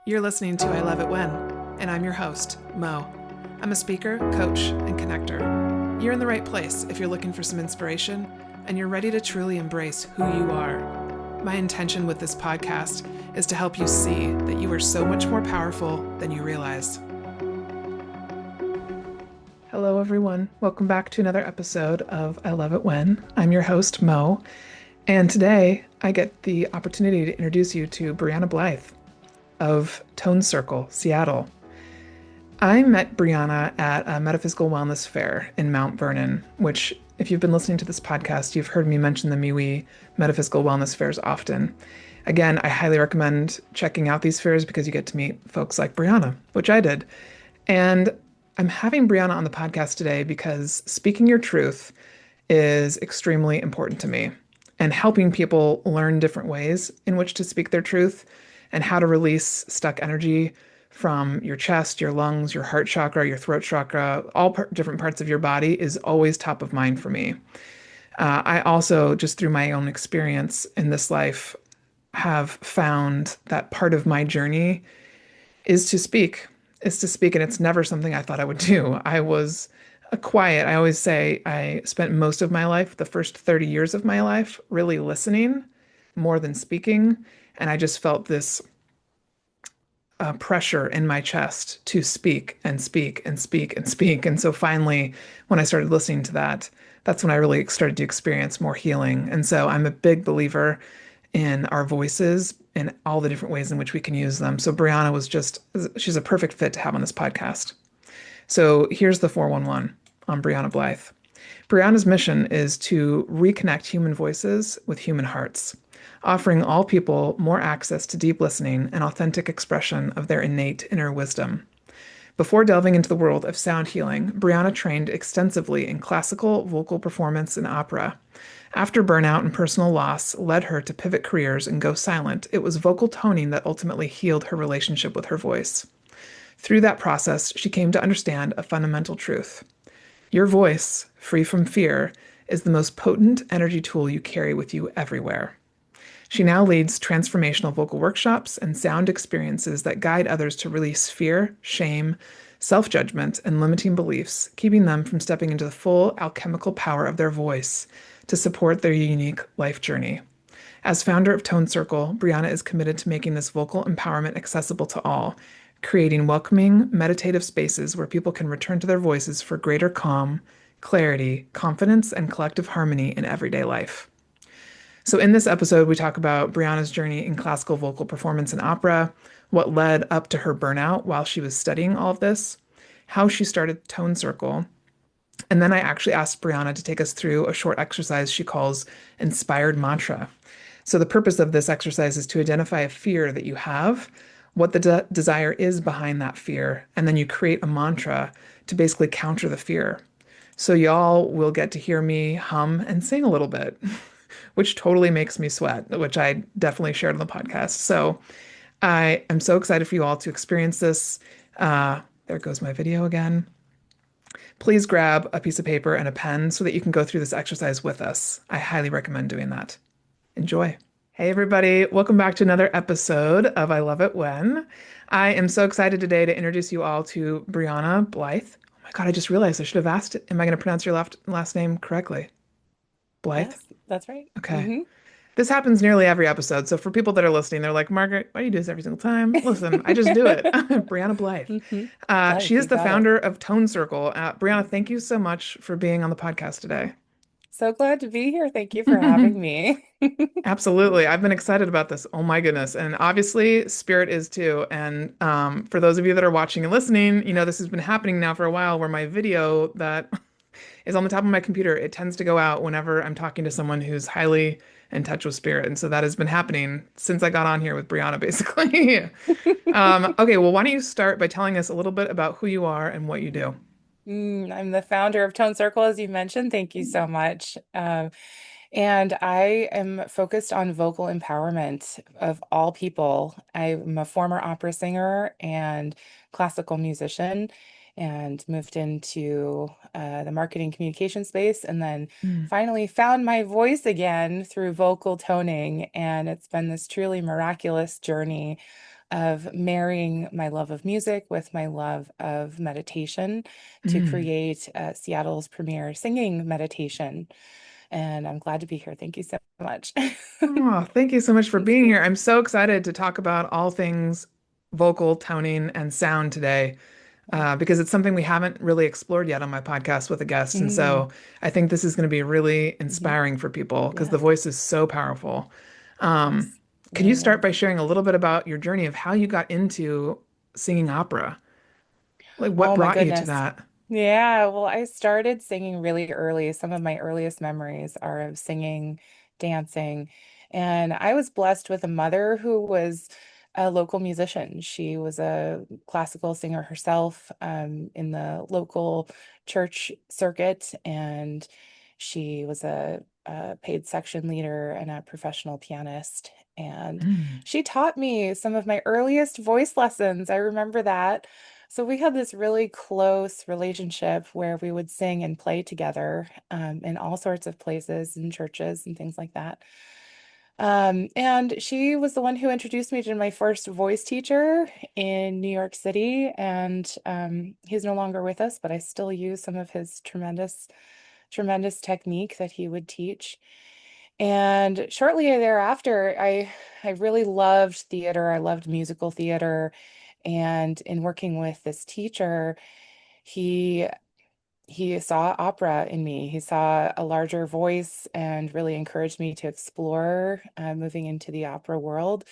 You're listening to I Love It When, and I'm your host, Mo. I'm a speaker, coach, and connector. You're in the right place if you're looking for some inspiration and you're ready to truly embrace who you are. My intention with this podcast is to help you see that you are so much more powerful than you realize. Hello, everyone. Welcome back to another episode of I Love It When. I'm your host, Mo, and today I get the opportunity to introduce you to Briana Blythe of Tone Circle, Seattle. I met Briana at a metaphysical wellness fair in Mount Vernon, which, if you've been listening to this podcast, you've heard me mention the MeWe metaphysical wellness fairs often. Again, I highly recommend checking out these fairs because you get to meet folks like Briana, which I did. And I'm having Briana on the podcast today because speaking your truth is extremely important to me, and helping people learn different ways in which to speak their truth and how to release stuck energy from your chest, your lungs, your heart chakra, your throat chakra, different parts of your body is always top of mind for me. I also, just through my own experience in this life, have found that part of my journey is to speak, and it's never something I thought I would do. I was quiet. I always say I spent most of my life, the first 30 years of my life, really listening more than speaking. And I just felt this pressure in my chest to speak and speak and speak and speak. And so finally, when I started listening to that, that's when I really started to experience more healing. And so I'm a big believer in our voices and all the different ways in which we can use them. So she's a perfect fit to have on this podcast. So here's the 411 on Briana Blythe. Briana's mission is to reconnect human voices with human hearts, offering all people more access to deep listening and authentic expression of their innate inner wisdom. Before delving into the world of sound healing, Briana trained extensively in classical vocal performance and opera. After burnout and personal loss led her to pivot careers and go silent, it was vocal toning that ultimately healed her relationship with her voice. Through that process, she came to understand a fundamental truth. Your voice, free from fear, is the most potent energy tool you carry with you everywhere. She now leads transformational vocal workshops and sound experiences that guide others to release fear, shame, self-judgment, and limiting beliefs, keeping them from stepping into the full alchemical power of their voice to support their unique life journey. As founder of Tone Circle, Briana is committed to making this vocal empowerment accessible to all, creating welcoming, meditative spaces where people can return to their voices for greater calm, clarity, confidence, and collective harmony in everyday life. So in this episode, we talk about Briana's journey in classical vocal performance and opera, what led up to her burnout while she was studying all of this, how she started Tone Circle, and then I actually asked Briana to take us through a short exercise she calls inspired mantra. So the purpose of this exercise is to identify a fear that you have, what the desire is behind that fear, and then you create a mantra to basically counter the fear. So y'all will get to hear me hum and sing a little bit, which totally makes me sweat, which I definitely shared on the podcast. So I am so excited for you all to experience this. There goes my video again. Please grab a piece of paper and a pen so that you can go through this exercise with us. I highly recommend doing that. Enjoy. Hey, everybody. Welcome back to another episode of I Love It When. I am so excited today to introduce you all to Briana Blythe. Oh my God, I just realized I should have asked, am I going to pronounce your last name correctly? Blythe? Yes, that's right. Okay. This happens nearly every episode. So for people that are listening, they're like, Margaret, why do you do this every single time? Listen, I just do it. Briana Blythe. hmm She Blythe, is you the got it. founder of Tone Circle. Briana, thank you so much for being on the podcast today. So glad to be here. Thank you for having me. Absolutely. I've been excited about this. Oh my goodness. And obviously, Spirit is too. And for those of you that are watching and listening, this has been happening now for a while where my video that is on the top of my computer, it tends to go out whenever I'm talking to someone who's highly in touch with spirit. And so that has been happening since I got on here with Briana, basically. Okay, well, why don't you start by telling us a little bit about who you are and what you do? I'm the founder of Tone Circle, as you mentioned. Thank you so much. And I am focused on vocal empowerment of all people. I'm a former opera singer and classical musician, and moved into the marketing communication space, and then Mm. finally found my voice again through vocal toning. And it's been this truly miraculous journey of marrying my love of music with my love of meditation to Mm. create Seattle's premier singing meditation. And I'm glad to be here. Thank you so much. Oh, thank you so much for Thank being you. here. I'm so excited to talk about all things vocal, toning, and sound today, because it's something we haven't really explored yet on my podcast with a guest. And Mm, so I think this is going to be really mhm. inspiring for people because the Yes, voice is so powerful. Um, yes, could you very, start very. by sharing a little bit about your journey of how you got into singing opera? Like, what Oh my brought you to goodness. that? Yeah, well, I started singing really early. Some of my earliest memories are of singing, dancing, and I was blessed with a mother who was a local musician. She was a classical singer herself, in the local church circuit, and she was a paid section leader and a professional pianist. And Mm, she taught me some of my earliest voice lessons. I remember that. So we had this really close relationship where we would sing and play together, in all sorts of places and churches and things like that. And she was the one who introduced me to my first voice teacher in New York City. And he's no longer with us, but I still use some of his tremendous technique that he would teach. And shortly thereafter, I really loved theater. I loved musical theater. And in working with this teacher, he he saw opera in me. He saw a larger voice and really encouraged me to explore moving into the opera world.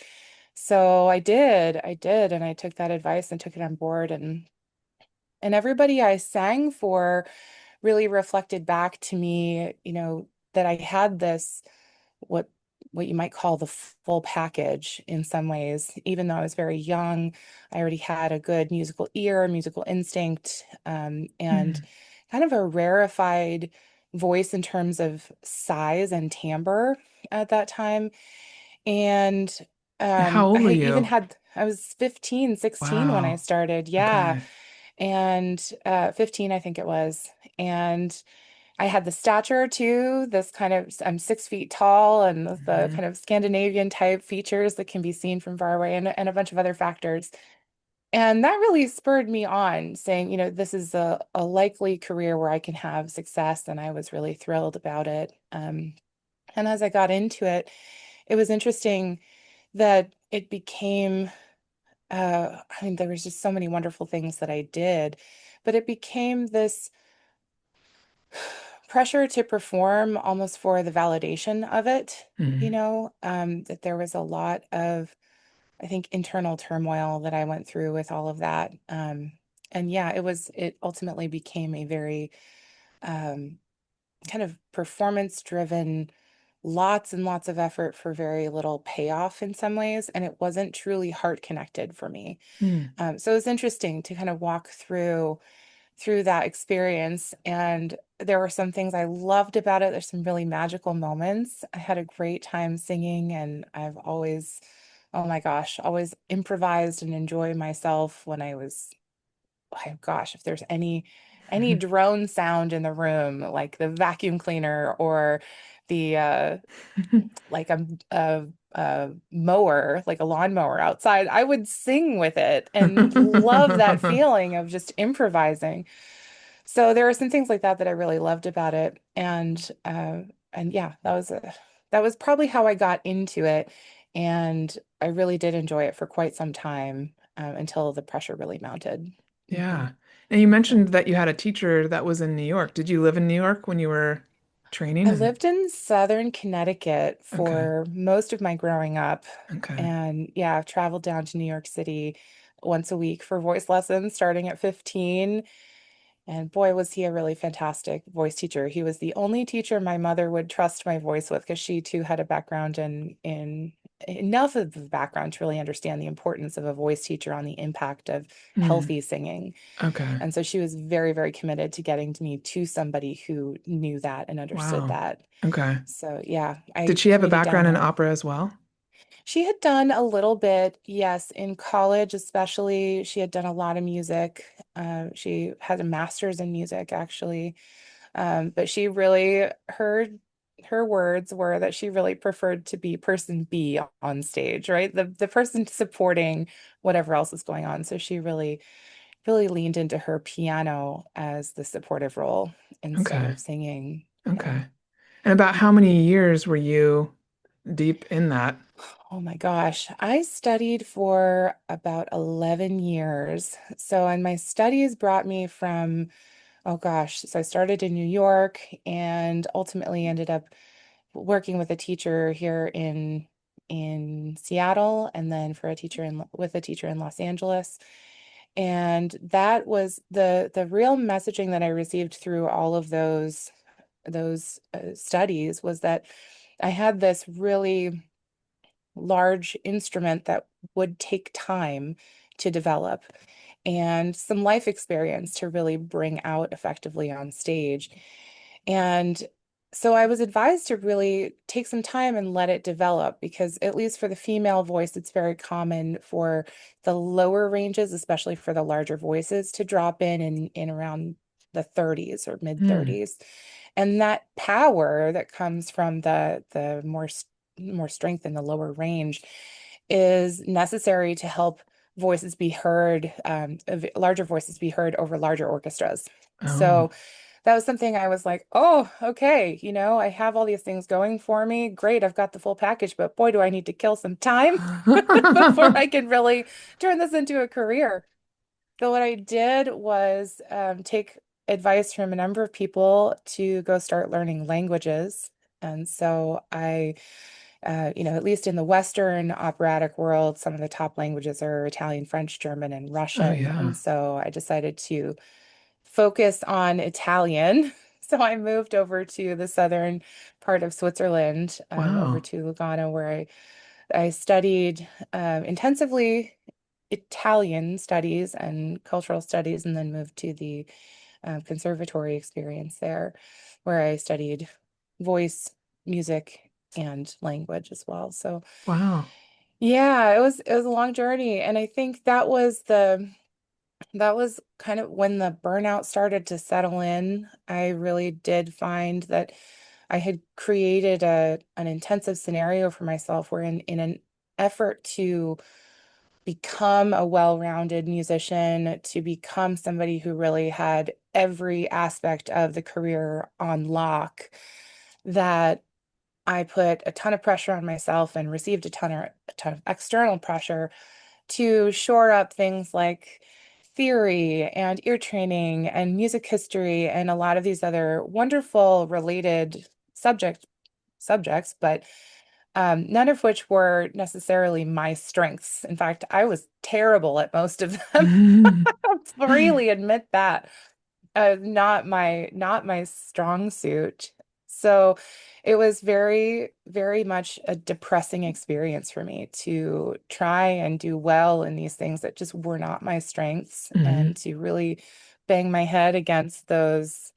So I did, and I took that advice and took it on board. And everybody I sang for really reflected back to me, that I had this what what you might call the full package in some ways. Even though I was very young, I already had a good musical ear, musical instinct, and mm. kind of a rarefied voice in terms of size and timbre at that time. And How old were you? I was 15, 16 when I Wow. started. Yeah. Okay. And 15, I think it was. And I had the stature too, I'm 6 feet tall, and the Mhm. kind of Scandinavian type features that can be seen from far away, and a bunch of other factors. And that really spurred me on, saying, this is a likely career where I can have success. And I was really thrilled about it. And as I got into it, it was interesting that it became, I mean, there was just so many wonderful things that I did, but it became this pressure to perform almost for the validation of it, Mm, that there was a lot of, I think, internal turmoil that I went through with all of that. And yeah, it ultimately became a very um, kind of performance driven, lots and lots of effort for very little payoff in some ways. And it wasn't truly heart connected for me. mm, So it's interesting to kind of walk through that experience. And there were some things I loved about it. There's some really magical moments. I had a great time singing, and I've always, oh my gosh, always improvised and enjoy myself when oh gosh, if there's any drone sound in the room, like the vacuum cleaner or the like a mower, like a lawnmower outside, I would sing with it and love that feeling of just improvising. So there are some things like that that I really loved about it, and yeah, that was probably how I got into it, and I really did enjoy it for quite some time until the pressure really mounted. Hmm. Yeah. And you Yeah. mentioned that you had a teacher that was in New York. Did you live in New York when you were training? I And lived in Southern Connecticut okay. for most of my growing up, Okay. and yeah, I've traveled down to New York City once a week for voice lessons starting at 15. And boy, was he a really fantastic voice teacher. He was the only teacher my mother would trust my voice with because she too had a background in enough of a background to really understand the importance of a voice teacher on the impact of Mm, healthy singing. okay. And so she was very, very committed to getting me to somebody who knew that and understood Wow. that. Okay. So yeah, Did I she have a made it down background in there. opera as well? She had done a little bit, yes, in college, especially. She had done a lot of music. She had a master's in music, actually. But she really, her her words were that she really preferred to be person B on stage, right? The person supporting whatever else is going on. So she really leaned into her piano as the supportive role instead Okay. of singing. Yeah. Okay. And about how many years were you deep in that? Oh my gosh. I studied for about 11 years. So, and my studies brought me from, oh gosh, so I started in New York and ultimately ended up working with a teacher here in Seattle and then for a teacher in with a teacher in Los Angeles. And that was the real messaging that I received through all of those studies was that I had this really large instrument that would take time to develop and some life experience to really bring out effectively on stage. And so I was advised to really take some time and let it develop because, at least for the female voice, it's very common for the lower ranges, especially for the larger voices, to drop in around the 30s or mid Hmm. 30s. And that power that comes from the more strength in the lower range is necessary to help voices be heard, larger voices be heard over larger orchestras. Oh. So that was something I was like, oh, okay, I have all these things going for me. Great, I've got the full package, but boy, do I need to kill some time before I can really turn this into a career. So what I did was take advice from a number of people to go start learning languages. And so at least in the Western operatic world, some of the top languages are Italian, French, German, and Oh Russian. yeah. And so I decided to focus on Italian. So I moved over to the southern part of Switzerland, over Wow. to Lugano, where I studied intensively Italian studies and cultural studies, and then moved to the conservatory experience there, where I studied voice, music, and language as well. So Wow. yeah, it was a long journey, and I think that was kind of when the burnout started to settle in. I really did find that I had created an intensive scenario for myself where in an effort to become a well-rounded musician, to become somebody who really had every aspect of the career on lock, that I put a ton of pressure on myself and received a ton of external pressure to shore up things like theory and ear training and music history and a lot of these other wonderful related subjects, but none of which were necessarily my strengths. In fact, I was terrible at most of them. I'll freely admit that. Not my strong suit. So it was very, very much a depressing experience for me to try and do well in these things that just were not my strengths Hmm. and to really bang my head against those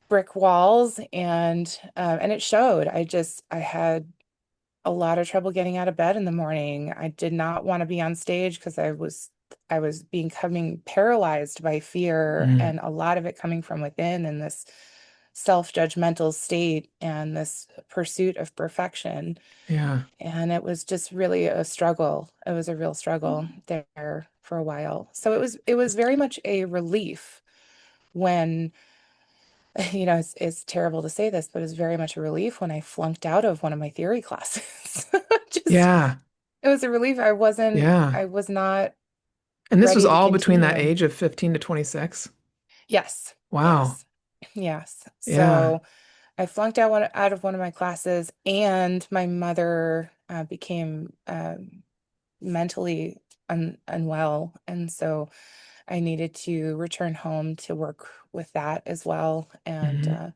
brick walls and it showed. I had a lot of trouble getting out of bed in the morning. I did not want to be on stage because I was becoming paralyzed by fear Mm. and a lot of it coming from within and this self-judgmental state and this pursuit of perfection. Yeah. And it was just really a struggle. It was a real struggle there for a while. So it was very much a relief when it's terrible to say this, but it's very much a relief when I flunked out of one of my theory classes. Just, Yeah. it was a relief. Yeah. I was not And this was ready to all between that continue. age of 15 to 26. Yes, Wow. yes, yes. Yeah. So I flunked out of one of my classes, and my mother became mentally unwell, and so I needed to return home to work with that as well. Hmm.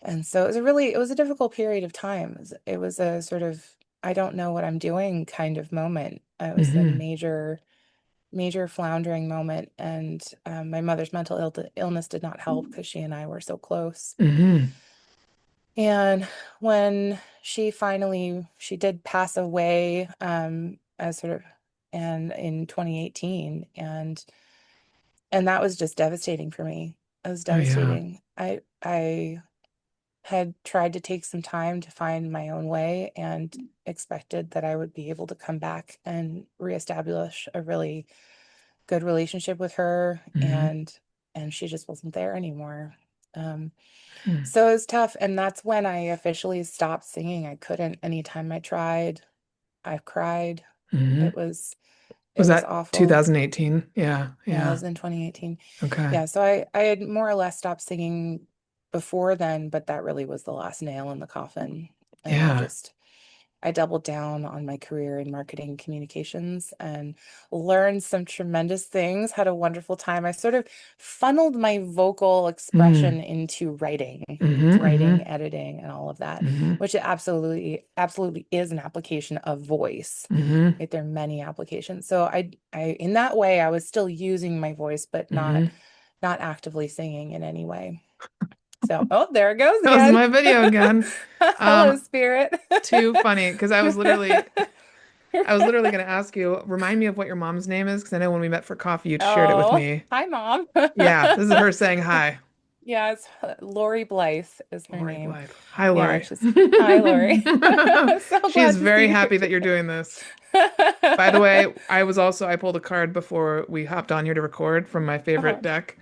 And so it was a difficult period of time. It was a sort of, I don't know what I'm doing kind of moment. It was a Hmm. major, major floundering moment. And my mother's mental illness did not help because she and I were so close. Hmm. And when she did pass away, as sort of, and in 2018, and that was just devastating for me. It was Oh yeah. devastating. I had tried to take some time to find my own way and expected that I would be able to come back and reestablish a really good relationship with her, Mm-hmm. and she just wasn't there anymore. Um, Hmm. so it was tough, and that's when I officially stopped singing. I couldn't. Anytime I tried, I cried. Mm-hmm. It was it Was was that awful. 2018? Yeah, Yeah, it yeah. was in 2018. Okay. Yeah, so I had more or less stopped singing before then, but that really was the last nail in the coffin. And Yeah. I doubled down on my career in marketing communications and learned some tremendous things, had a wonderful time. I sort of funneled my vocal Mm. expression into writing, Mm-hmm. Mm-hmm. editing, and all of that, Mm-hmm. which it absolutely is an application of voice. Mm-hmm. Right? There are many applications. So in that way, I was still using my voice, but Mm-hmm. not actively singing in any way. So, oh, there it goes That was again. my video again. Hello, spirit. Too funny because I was literally going to ask you, remind me of what your mom's name is because I know when we met for coffee, you'd shared it with Oh, me. hi, Mom. Yeah, this is her saying hi. Yeah, it's Lori Blythe is her Lori name. Blythe. Hi, Yeah, Lori. she's hi, Lori. So She is glad to very see you happy here that you're today. doing this. By the way, I pulled a card before we hopped on here to record from my favorite Uh-huh. deck,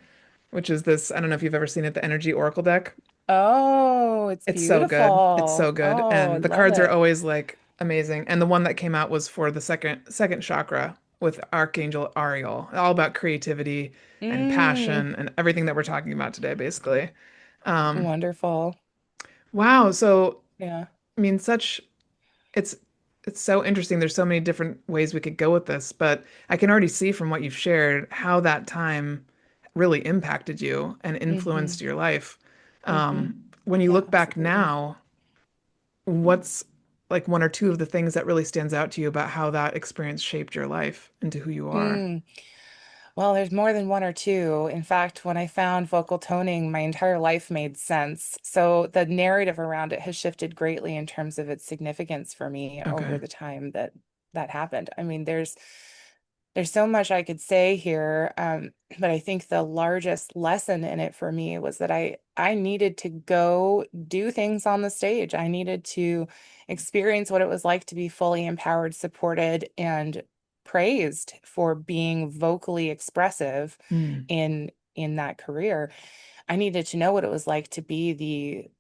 which is this, I don't know if you've ever seen it, the Energy Oracle deck. Oh, it's It's so good. It's so beautiful. good. Oh, I And the love cards are it. always like amazing. And the one that came out was for the second chakra with Archangel Ariel, all about creativity and Mm, passion and everything that we're talking about today, basically. Um, wonderful. wow. So, Yeah. I mean, it's it's so interesting. There's so many different ways we could go with this, but I can already see from what you've shared how that time really impacted you and Mm-hmm. influenced your life. Mm-hmm. When you Yeah, look back absolutely. now, what's like one or two of the things that really stands out to you about how that experience shaped your life into who you are? Mm. Well, there's more than one or two. In fact, when I found vocal toning, my entire life made sense. So the narrative around it has shifted greatly in terms of its significance for me over Okay. the time that happened. I mean, there's so much I could say here, but I think the largest lesson in it for me was that I needed to go do things on the stage. I needed to experience what it was like to be fully empowered, supported, and praised for being vocally expressive Mm, in that career. I needed to know what it was like to be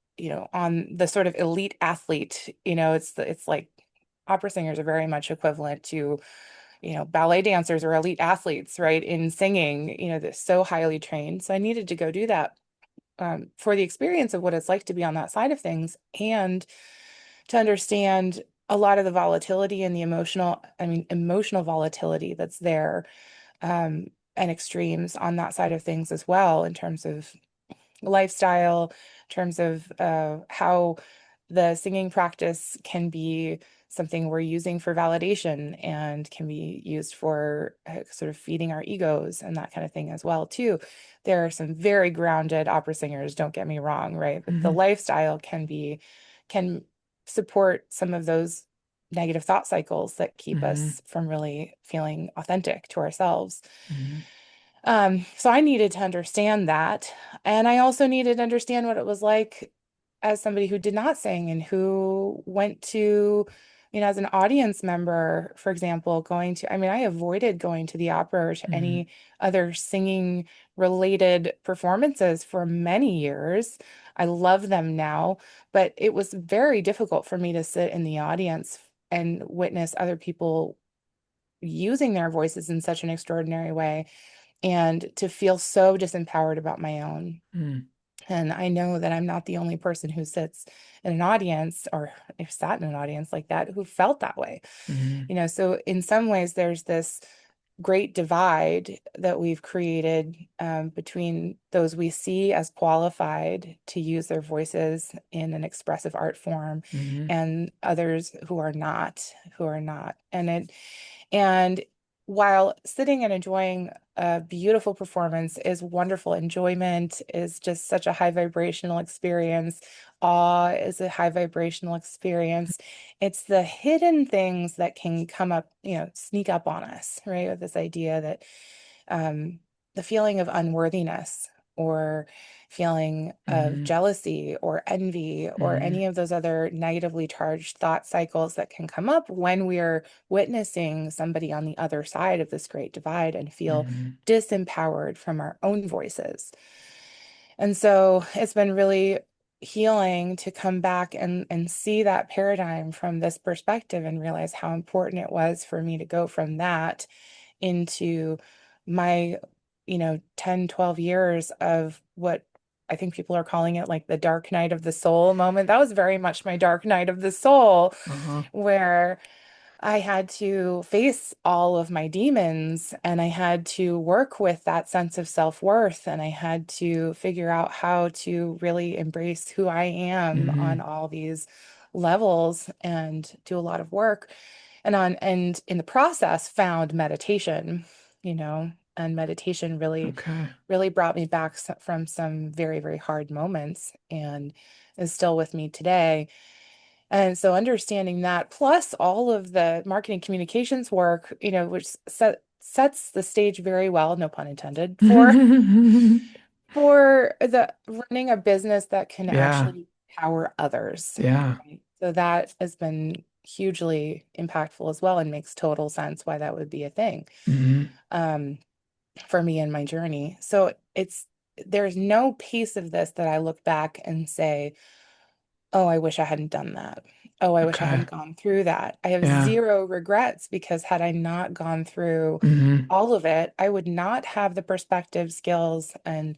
on the sort of elite athlete. It's like opera singers are very much equivalent to ballet dancers or elite athletes, right? In singing, they're so highly trained. So I needed to go do that for the experience of what it's like to be on that side of things and to understand a lot of the volatility and emotional volatility that's there, um, and extremes on that side of things as well, in terms of lifestyle, in terms of how the singing practice can be something we're using for validation and can be used for sort of feeding our egos and that kind of thing as well too. There are some very grounded opera singers, don't get me wrong, right? But the hmm lifestyle can support some of those negative thought cycles that keep hmm us from really feeling authentic to ourselves. hmm So I needed to understand that. And I also needed to understand what it was like as somebody who did not sing and who went to, as an audience member, for example, I avoided going to the opera or to hmm any other singing related performances for many years. I love them now, but it was very difficult for me to sit in the audience and witness other people using their voices in such an extraordinary way and to feel so disempowered about my own. hmm And I know that I'm not the only person who sits in an audience or if sat in an audience like that who felt that way. hmm So in some ways, there's this great divide that we've created between those we see as qualified to use their voices in an expressive art form hmm and others who are not. And while sitting and enjoying a beautiful performance is wonderful, enjoyment is just such a high vibrational experience. Awe is a high vibrational experience. It's the hidden things that can come up, sneak up on us, right? With this idea that um, the feeling of unworthiness or feeling of Mm-hmm. jealousy or envy or Mm-hmm. any of those other negatively charged thought cycles that can come up when we're witnessing somebody on the other side of this great divide and feel Mm-hmm. disempowered from our own voices. And so it's been really healing to come back and see that paradigm from this perspective and realize how important it was for me to go from that into my, 10, 12 years of what I think people are calling it like the dark night of the soul moment. That was very much my dark night of the soul, Uh-huh. where I had to face all of my demons and I had to work with that sense of self-worth and I had to figure out how to really embrace who I am on Mm-hmm. all these levels and do a lot of work. And in the process found meditation, and meditation really Okay. really brought me back from some very, very hard moments and is still with me today. And so understanding that, plus all of the marketing communications work, which sets the stage very well, no pun intended, for the running a business that can Yeah. actually power others. Yeah. Right? So that has been hugely impactful as well and makes total sense why that would be a thing, Mm-hmm. um, for me in my journey. So there's no piece of this that I look back and say, oh, I wish I hadn't done that. Oh, I wish I Okay. hadn't gone through that. I have Yeah. zero regrets because had I not gone through Mm-hmm. all of it, I would not have the perspective, skills, and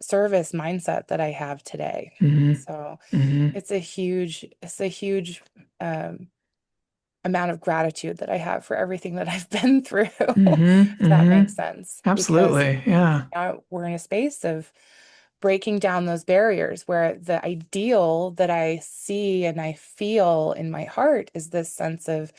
service mindset that I have today. Mm-hmm. So Mm-hmm. it's a huge um, amount of gratitude that I have for everything that I've been through, Mm-hmm. if that makes Mm-hmm. sense. Because Absolutely. Yeah. now we're in a space of breaking down those barriers where the ideal that I see and I feel in my heart is this sense of,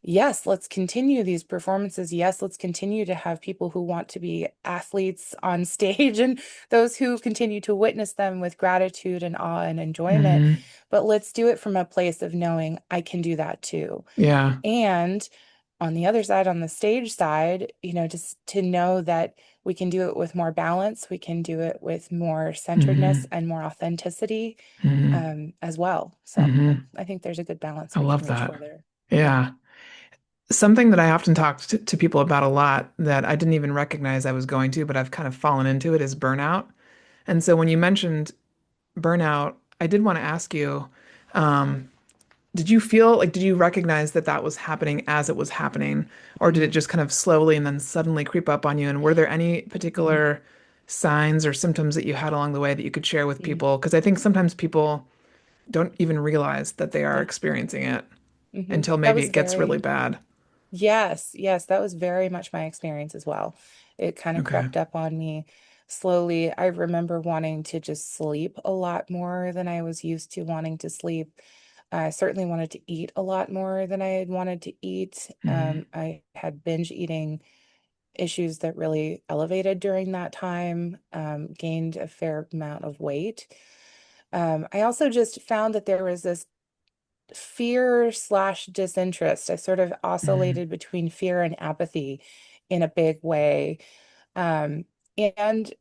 yes, let's continue these performances. Yes, let's continue to have people who want to be athletes on stage and those who continue to witness them with gratitude and awe and enjoyment. Mm-hmm. But let's do it from a place of knowing I can do that too. Yeah. And on the other side, on the stage side, just to know that we can do it with more balance, we can do it with more centeredness Mm-hmm. and more authenticity, Mm-hmm. as well. So Mm-hmm. I think there's a good balance I we can love reach that. for there. Yeah. Something that I often talk to people about a lot that I didn't even recognize I was going to, but I've kind of fallen into it is burnout. And so when you mentioned burnout, I did want to ask you, um, did you feel like, did you recognize that that was happening as it was happening, or did it Mhm. just kind of slowly and then suddenly creep up on you? And were there any Mhm. particular signs or symptoms that you had along the way that you could share with Mhm. people? Because I think sometimes people don't even realize that they are Yeah. experiencing it Mhm. until That maybe was it gets really very bad. Yes, yes, that was very much my experience as well. It kind of Okay. crept up on me slowly. I remember wanting to just sleep a lot more than I was used to wanting to sleep. I certainly wanted to eat a lot more than I had wanted to eat. Hmm. I had binge eating issues that really elevated during that time, gained a fair amount of weight. I also just found that there was this fear slash disinterest. I sort of Hmm. oscillated between fear and apathy in a big way. Um, and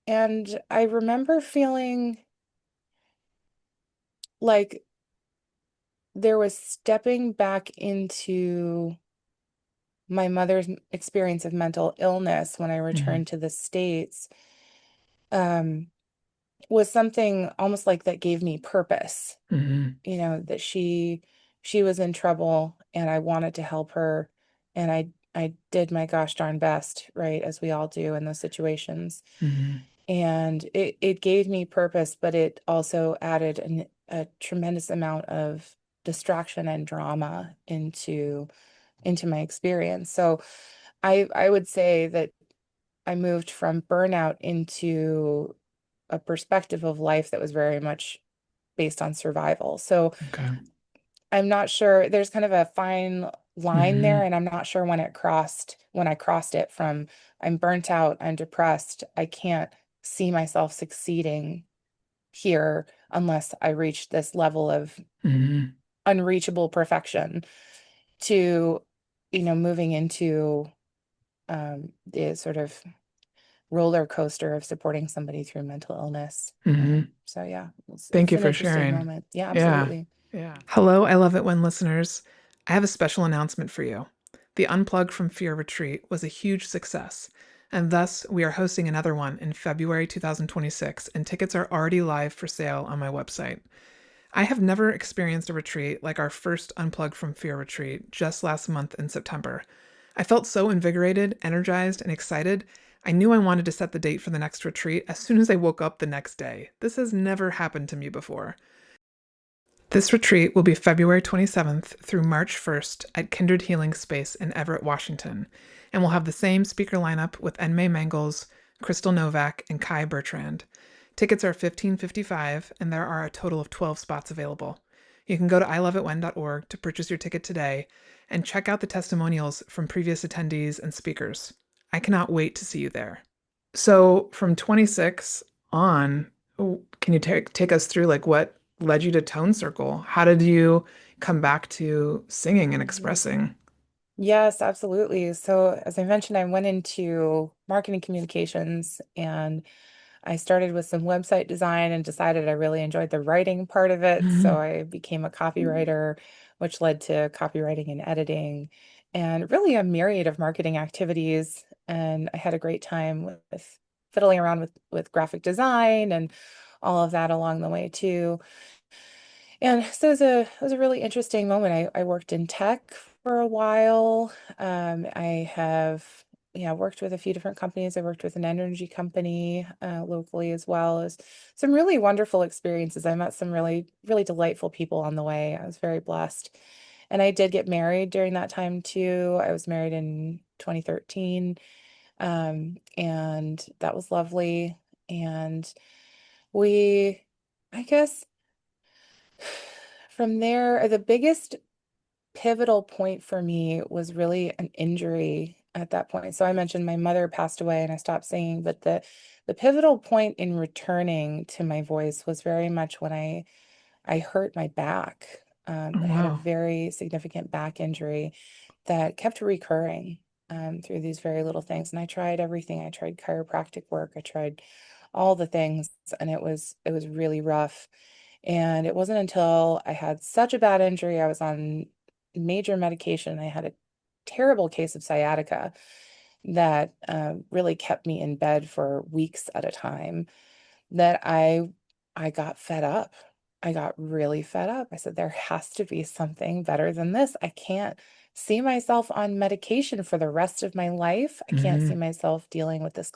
and I remember feeling like there was stepping back into my mother's experience of mental illness when I Hmm. returned to the States, um, was something almost like that gave me purpose. Hmm. That she was in trouble and I wanted to help her and I did my gosh darn best, right, as we all do in those situations. Hmm. And it gave me purpose, but it also added a tremendous amount of distraction and drama into my experience. So I would say that I moved from burnout into a perspective of life that was very much based on survival. So Okay. I'm not sure. There's kind of a fine line there, Hmm. and I'm not sure when I crossed it from I'm burnt out, I'm depressed, I can't see myself succeeding here unless I reach this level of Hmm. unreachable perfection to, moving into the sort of roller coaster of supporting somebody through mental illness. Hmm. So yeah, Thank it's you an for interesting sharing. moment. Yeah, Yeah. absolutely. Yeah. Hello, I love it when listeners. I have a special announcement for you. The Unplug from Fear retreat was a huge success, and thus we are hosting another one in February 2026, and tickets are already live for sale on my website. I have never experienced a retreat like our first Unplug from Fear retreat just last month in September. I felt so invigorated, energized, and excited. I knew I wanted to set the date for the next retreat as soon as I woke up the next day. This has never happened to me before. This retreat will be February 27th through March 1st at Kindred Healing Space in Everett, Washington, and will have the same speaker lineup with Enmei Mangels, Crystal Novak, and Kai Bertrand. Tickets are $15.55, and there are a total of 12 spots available. You can go to iloveitwhen.org to purchase your ticket today and check out the testimonials from previous attendees and speakers. I cannot wait to see you there. So from 26 on, can you take us through like what led you to Tone Circle? How did you come back to singing and expressing? Yes, absolutely. So, as I mentioned, I went into marketing communications and I started with some website design and decided I really enjoyed the writing part of it. So, Mhm. I became a copywriter, which led to copywriting and editing and really a myriad of marketing activities. And I had a great time with fiddling around with graphic design and all of that along the way too. And so it was a really interesting moment. I worked in tech for a while. I have worked with a few different companies. I worked with an energy company locally as well as some really wonderful experiences. I met some really, really delightful people on the way. I was very blessed. And I did get married during that time too. I was married in 2013. And that was lovely. And we, I guess from there, the biggest pivotal point for me was really an injury at that point. So I mentioned my mother passed away and I stopped singing, but the pivotal point in returning to my voice was very much when I hurt my back. Oh, I had a wow. very significant back injury that kept recurring through these very little things. And I tried everything. I tried chiropractic work. I tried all the things, and it was really rough. And it wasn't until I had such a bad injury, I was on major medication. I had a terrible case of sciatica that really kept me in bed for weeks at a time that I got fed up. I got really fed up. I said, there has to be something better than this. I can't see myself on medication for the rest of my life. I can't see Hmm. myself dealing with this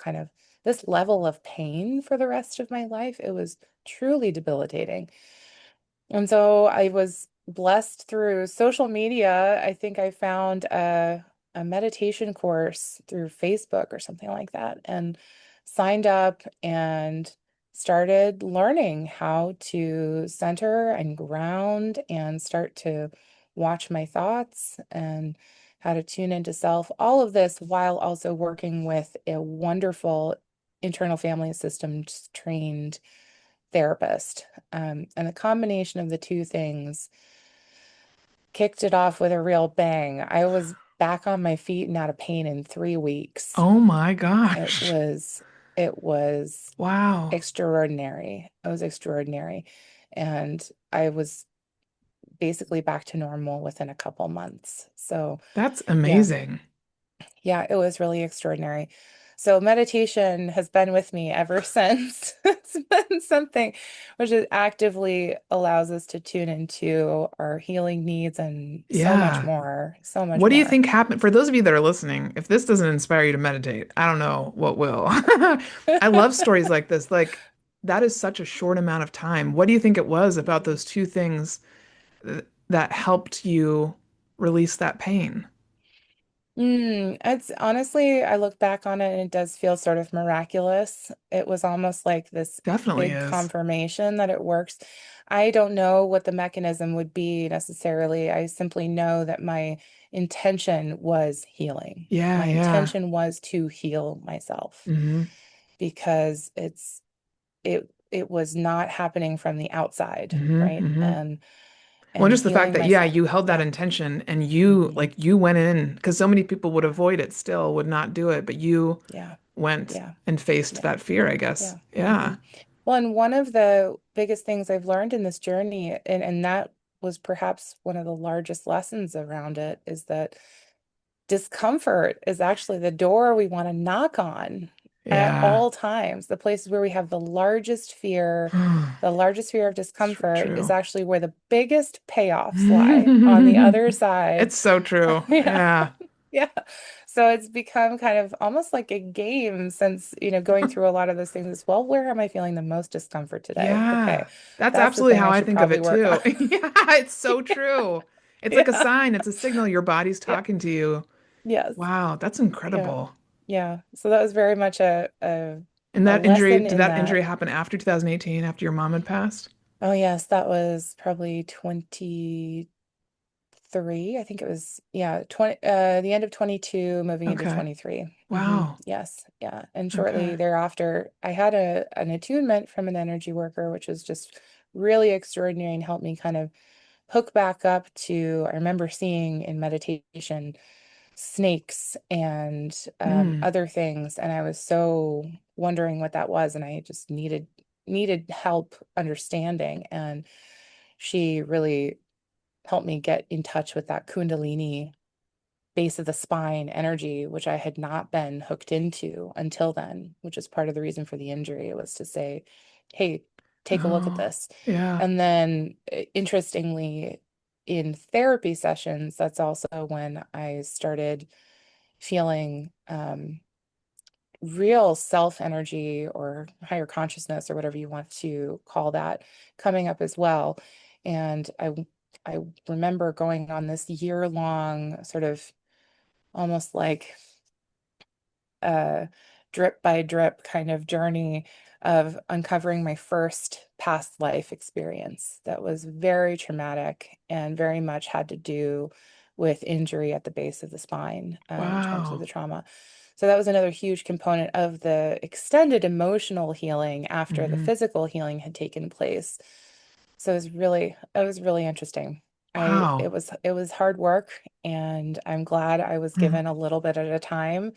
level of pain for the rest of my life. It was truly debilitating. And so I was blessed through social media. I think I found a meditation course through Facebook or something like that and signed up and started learning how to center and ground and start to watch my thoughts and how to tune into self. All of this while also working with a wonderful internal family systems trained therapist. And the combination of the two things kicked it off with a real bang. I was back on my feet and out of pain in 3 weeks. Oh my It gosh. was it was Wow. extraordinary. It was extraordinary. And I was basically back to normal within a couple months. So That's yeah, amazing. yeah, it was really extraordinary. So meditation has been with me ever since. It's been something which is actively allows us to tune into our healing needs and so much Yeah. more, so much What do you more. think happened for those of you that are listening? If this doesn't inspire you to meditate, I don't know what will. I love stories like this. Like, that is such a short amount of time. What do you think it was about those two things that helped you release that pain? It's honestly, I look back on it and it does feel sort of miraculous. It was almost like this Definitely big is. confirmation that it works. I don't know what the mechanism would be necessarily. I simply know that my intention was healing. Yeah, My yeah. intention was to heal myself Hmm. because it was not happening from the outside, Hmm. right? Hmm. Well, and just the fact healing that, yeah, myself. you held that Yeah. intention and you, Hmm. like, you went in, because so many people would avoid it still, would not do it, but you Yeah. went Yeah. and faced Yeah. that fear, I guess. Yeah. Yeah. Well, and one of the biggest things I've learned in this journey, and that was perhaps one of the largest lessons around it, is that discomfort is actually the door we want to knock on at Yeah. all times. The places where we have the largest fear of It's discomfort is true. actually where the biggest payoffs lie on the other side. It's so true. Yeah. Yeah. Yeah. So it's become kind of almost like a game since, going through a lot of those things as well. Where am I feeling the most discomfort today? Yeah. Okay. That's That's the absolutely thing how I I should think of probably it work on. too. Yeah, it's so true. It's like a Yeah. sign, it's a signal your body's Yeah. talking to you. Yes. Wow, that's Yeah. incredible. Yeah. So that was very much And a that injury, lesson did in that injury that. happen after 2018, after your mom had passed? Oh yes, that was probably 23. I think it was, yeah, 20 the end of 22 moving into Okay. 23. Wow. Yes. Yeah. And shortly Okay. thereafter, I had an attunement from an energy worker, which was just really extraordinary and helped me kind of hook back up to, I remember seeing in meditation snakes and Mm. other things, and I was so wondering what that was, and I just needed help understanding, and she really helped me get in touch with that kundalini base of the spine energy, which I had not been hooked into until then, which is part of the reason for the injury. It was to say, hey, take a look at Oh, this. yeah. And then, interestingly, in therapy sessions, that's also when I started feeling real self energy or higher consciousness or whatever you want to call that coming up as well. And I remember going on this year-long sort of almost like a drip by drip kind of journey of uncovering my first past life experience that was very traumatic and very much had to do with injury at the base of the spine, in terms of Wow. the trauma. So that was another huge component of the extended emotional healing after the Hmm. physical healing had taken place. So it was really interesting. Wow. It was hard work, and I'm glad I was Mhm. given a little bit at a time.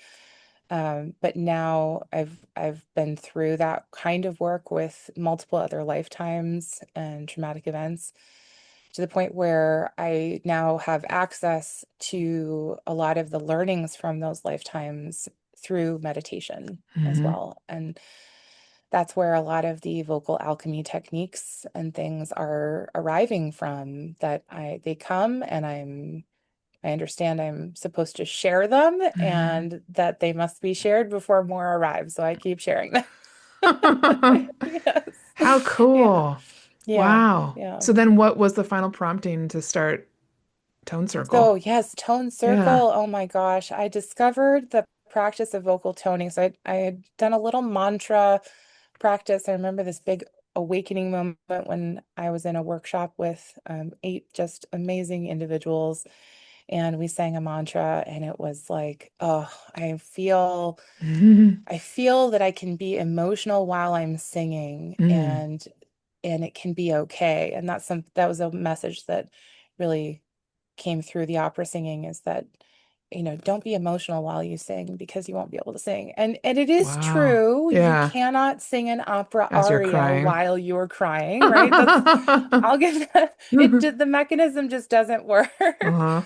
But now I've been through that kind of work with multiple other lifetimes and traumatic events to the point where I now have access to a lot of the learnings from those lifetimes through meditation as Mhm. well. And that's where a lot of the vocal alchemy techniques and things are arriving from, that they come, and I understand I'm supposed to share them Mhm. and that they must be shared before more arrive. So I keep sharing them. Yes. How Yeah. cool. Yeah. Wow. Yeah. So then what was the final prompting to start Tone Circle? So yes, tone Yeah. circle. Oh my gosh. I discovered the practice of vocal toning. So I had done a little mantra practice. I remember this big awakening moment when I was in a workshop with 8 just amazing individuals, and we sang a mantra, and it was like, oh, Mhm. I feel that I can be emotional while I'm singing, Mm. and it can be okay. And that was a message that really came through the opera singing, is that, don't be emotional while you sing, because you won't be able to sing. And it is Wow. true, you Yeah. cannot sing an opera As you're aria crying. while you're crying, right? I'll give that, the mechanism just doesn't work. Uh-huh.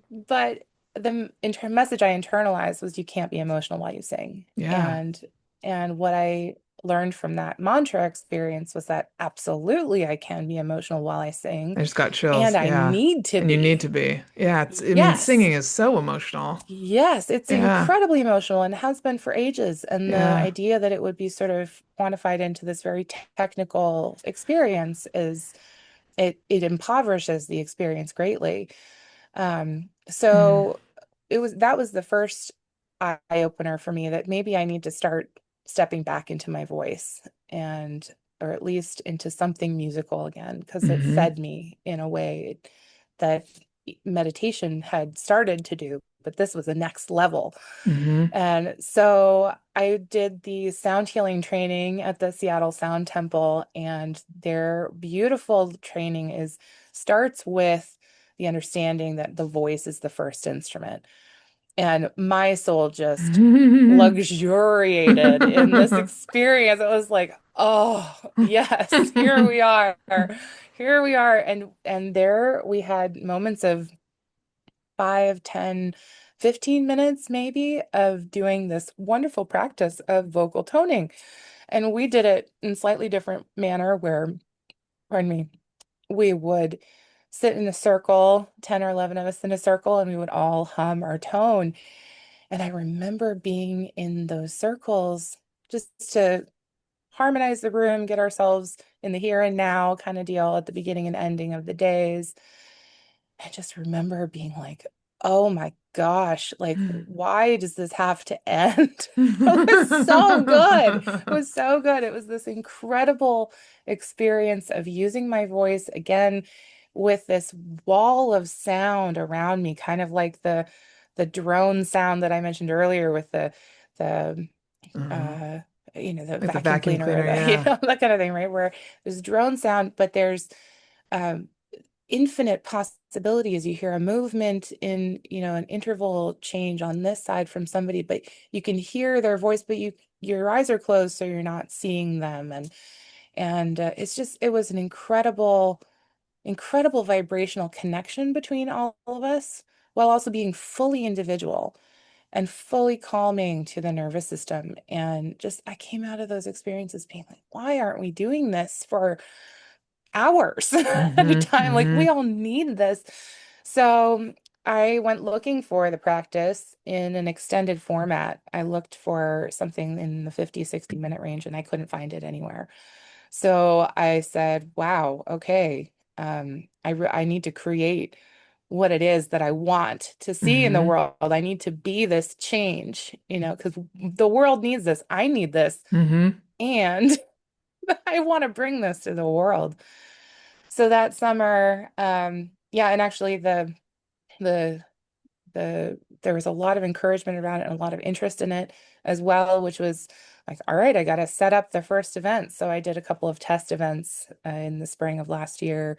But the message I internalized was, you can't be emotional while you sing. Yeah. And what I learned from that mantra experience was that absolutely I can be emotional while I sing, I just got and chills. I Yeah. need to And you need be. to be. Yeah, I mean, Yes. singing is so emotional. Yes, it's Yeah. incredibly emotional and has been for ages. And the Yeah. idea that it would be sort of quantified into this very technical experience is, it impoverishes the experience greatly. Mm. So that was the first eye opener for me, that maybe I need to start stepping back into my voice, and or at least into something musical again, because it Hmm. fed me in a way that meditation had started to do, but this was the next level. Hmm. And so I did the sound healing training at the Seattle Sound Temple, and their beautiful training is starts with the understanding that the voice is the first instrument. And my soul just luxuriated in this experience. It was like, oh, yes, here we are. Here we are. And there we had moments of 5, 10, 15 minutes maybe of doing this wonderful practice of vocal toning. And we did it in slightly different manner where, pardon me, we would sit in a circle, 10 or 11 of us in a circle, and we would all hum our tone. And I remember being in those circles just to harmonize the room, get ourselves in the here and now kind of deal at the beginning and ending of the days. I just remember being like, oh my gosh, like, why does this have to end? It was so good. It was so good. It was this incredible experience of using my voice again with this wall of sound around me, kind of like the drone sound that I mentioned earlier with the Uh, uh the like the vacuum vacuum cleaner or cleaner, the yeah. that kind of thing, right? Where there's drone sound, but there's um infinite possibilities. You hear a movement in, an interval change on this side from somebody, but you can hear their voice, but your eyes are closed, so you're not seeing them. And it was an incredible vibrational connection between all of us, while also being fully individual and fully calming to the nervous system. And just, I came out of those experiences being like, why aren't we doing this for hours at a Hmm. time? Like, we Hmm. all need this. So I went looking for the practice in an extended format. I looked for something in the 50, 60-minute range, and I couldn't find it anywhere. So I said, wow, okay, I need to create what it is that I want to see in the Hmm. world. I need to be this change, because the world needs this. I need this. Hmm. And I want to bring this to the world. So that summer, yeah, and actually the there was a lot of encouragement around it and a lot of interest in it as well, which was like, all right, I got to set up the first event. So I did a couple of test events in the spring of last year.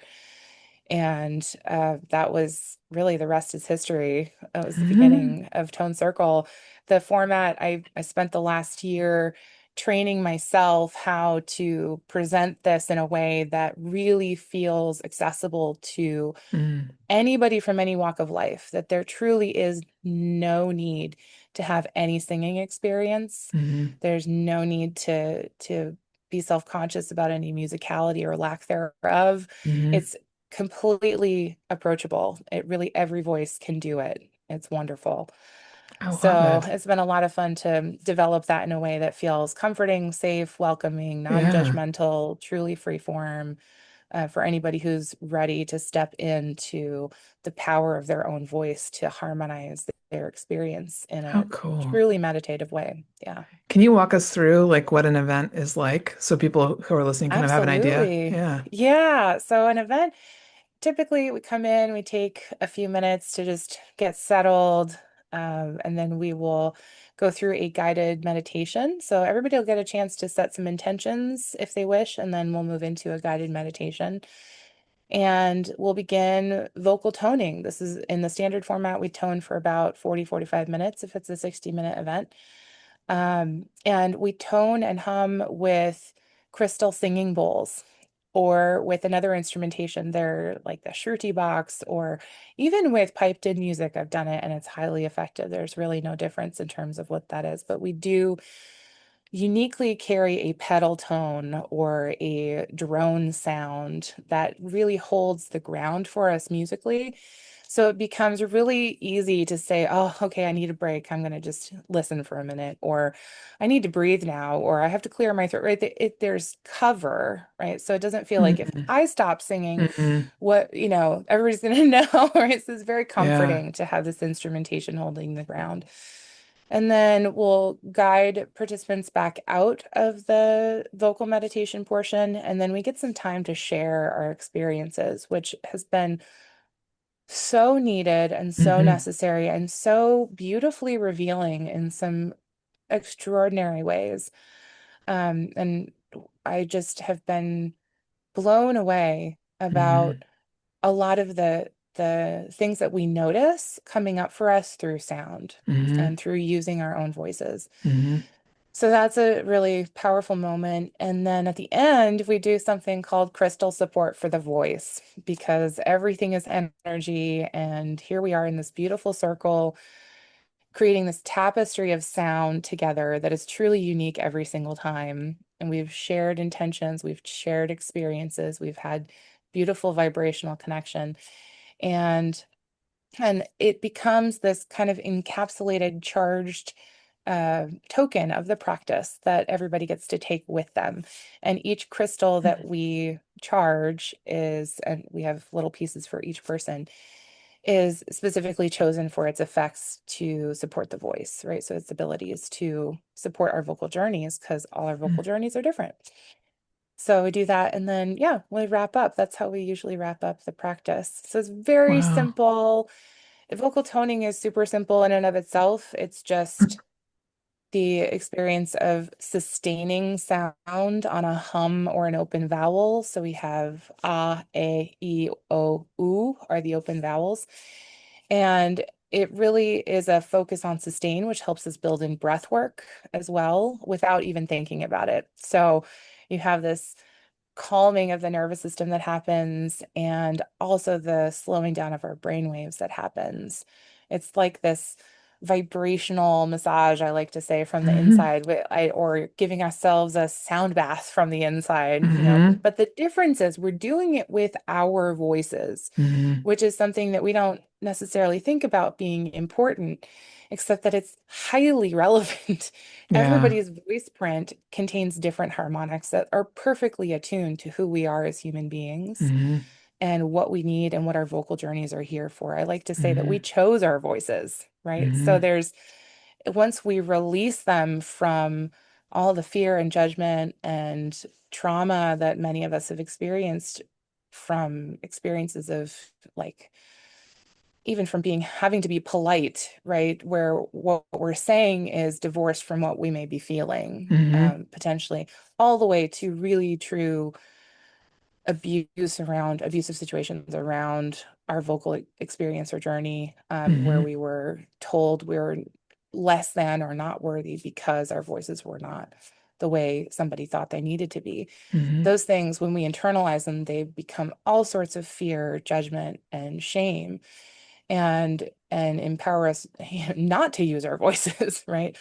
And that was really, the rest is history. It was the Hmm. beginning of Tone Circle. The format, I spent the last year training myself how to present this in a way that really feels accessible to Hmm. anybody from any walk of life, that there truly is no need to have any singing experience. Hmm. There's no need to be self-conscious about any musicality or lack thereof. Hmm. It's completely approachable. It really, every voice can do it. It's wonderful. I love So it. it's been a lot of fun to develop that in a way that feels comforting, safe, welcoming, Yeah. non-judgmental, truly free form, for anybody who's ready to step into the power of their own voice to harmonize their experience in How a cool. truly meditative way. Yeah, Can you walk us through like what an event is like so people who are listening kind of have an idea? absolutely. Yeah. Yeah. So an event, typically we come in, we take a few minutes to just get settled, and then we will go through a guided meditation. So everybody will get a chance to set some intentions if they wish, and then we'll move into a guided meditation. And we'll begin vocal toning. This is in the standard format. We tone for about 40, 45 minutes if it's a 60-minute event. And we tone and hum with crystal singing bowls or with another instrumentation. They're like the shruti box, or even with piped in music. I've done it and it's highly effective. There's really no difference in terms of what that is, but we do uniquely carry a pedal tone or a drone sound that really holds the ground for us musically. So it becomes really easy to say, oh, okay, I need a break. I'm going to just listen for a minute, or I need to breathe now, or I have to clear my throat, right? There's cover, right? So it doesn't feel like if Hmm. I stop singing, Hmm. everybody's going to know, right? So it's very Yeah. comforting to have this instrumentation holding the ground. And then we'll guide participants back out of the vocal meditation portion. And then we get some time to share our experiences, which has been so needed and so Hmm. necessary and so beautifully revealing in some extraordinary ways. And I just have been blown away Hmm. about a lot of the things that we notice coming up for us through sound Hmm. and through using our own voices. Hmm. So that's a really powerful moment. And then at the end, we do something called crystal support for the voice because everything is energy. And here we are in this beautiful circle, creating this tapestry of sound together that is truly unique every single time. And we've shared intentions, we've shared experiences, we've had beautiful vibrational connection. And it becomes this kind of encapsulated, charged token of the practice that everybody gets to take with them. And each crystal that we charge is, and we have little pieces for each person, is specifically chosen for its effects to support the voice, right? So its abilities to support our vocal journeys, because all our vocal journeys are different. So we do that, and then, yeah, we wrap up. That's how we usually wrap up the practice. So it's very Wow. simple. Vocal toning is super simple in and of itself. It's just the experience of sustaining sound on a hum or an open vowel. So we have ah, e, o, u are the open vowels. And it really is a focus on sustain, which helps us build in breath work as well without even thinking about it. So you have this calming of the nervous system that happens and also the slowing down of our brain waves that happens. It's like this vibrational massage, I like to say, from the Hmm. inside, or giving ourselves a sound bath from the inside, Hmm. But the difference is we're doing it with our voices, Hmm. which is something that we don't necessarily think about being important, except that it's highly relevant. Yeah. Everybody's voice print contains different harmonics that are perfectly attuned to who we are as human beings Hmm. and what we need and what our vocal journeys are here for. I like to say that we Hmm. chose our voices, right? So Hmm. there's once we release them from all the fear and judgment and trauma that many of us have experienced from experiences of like even from being having to be polite, right? Where what we're saying is divorced from what we may be feeling, Hmm. potentially, all the way to really true abuse around abusive situations around our vocal experience or journey, where Hmm. we were told we were less than or not worthy because our voices were not the way somebody thought they needed to be. Hmm. Those things, when we internalize them, they become all sorts of fear, judgment, and shame and empower us not to use our voices, right?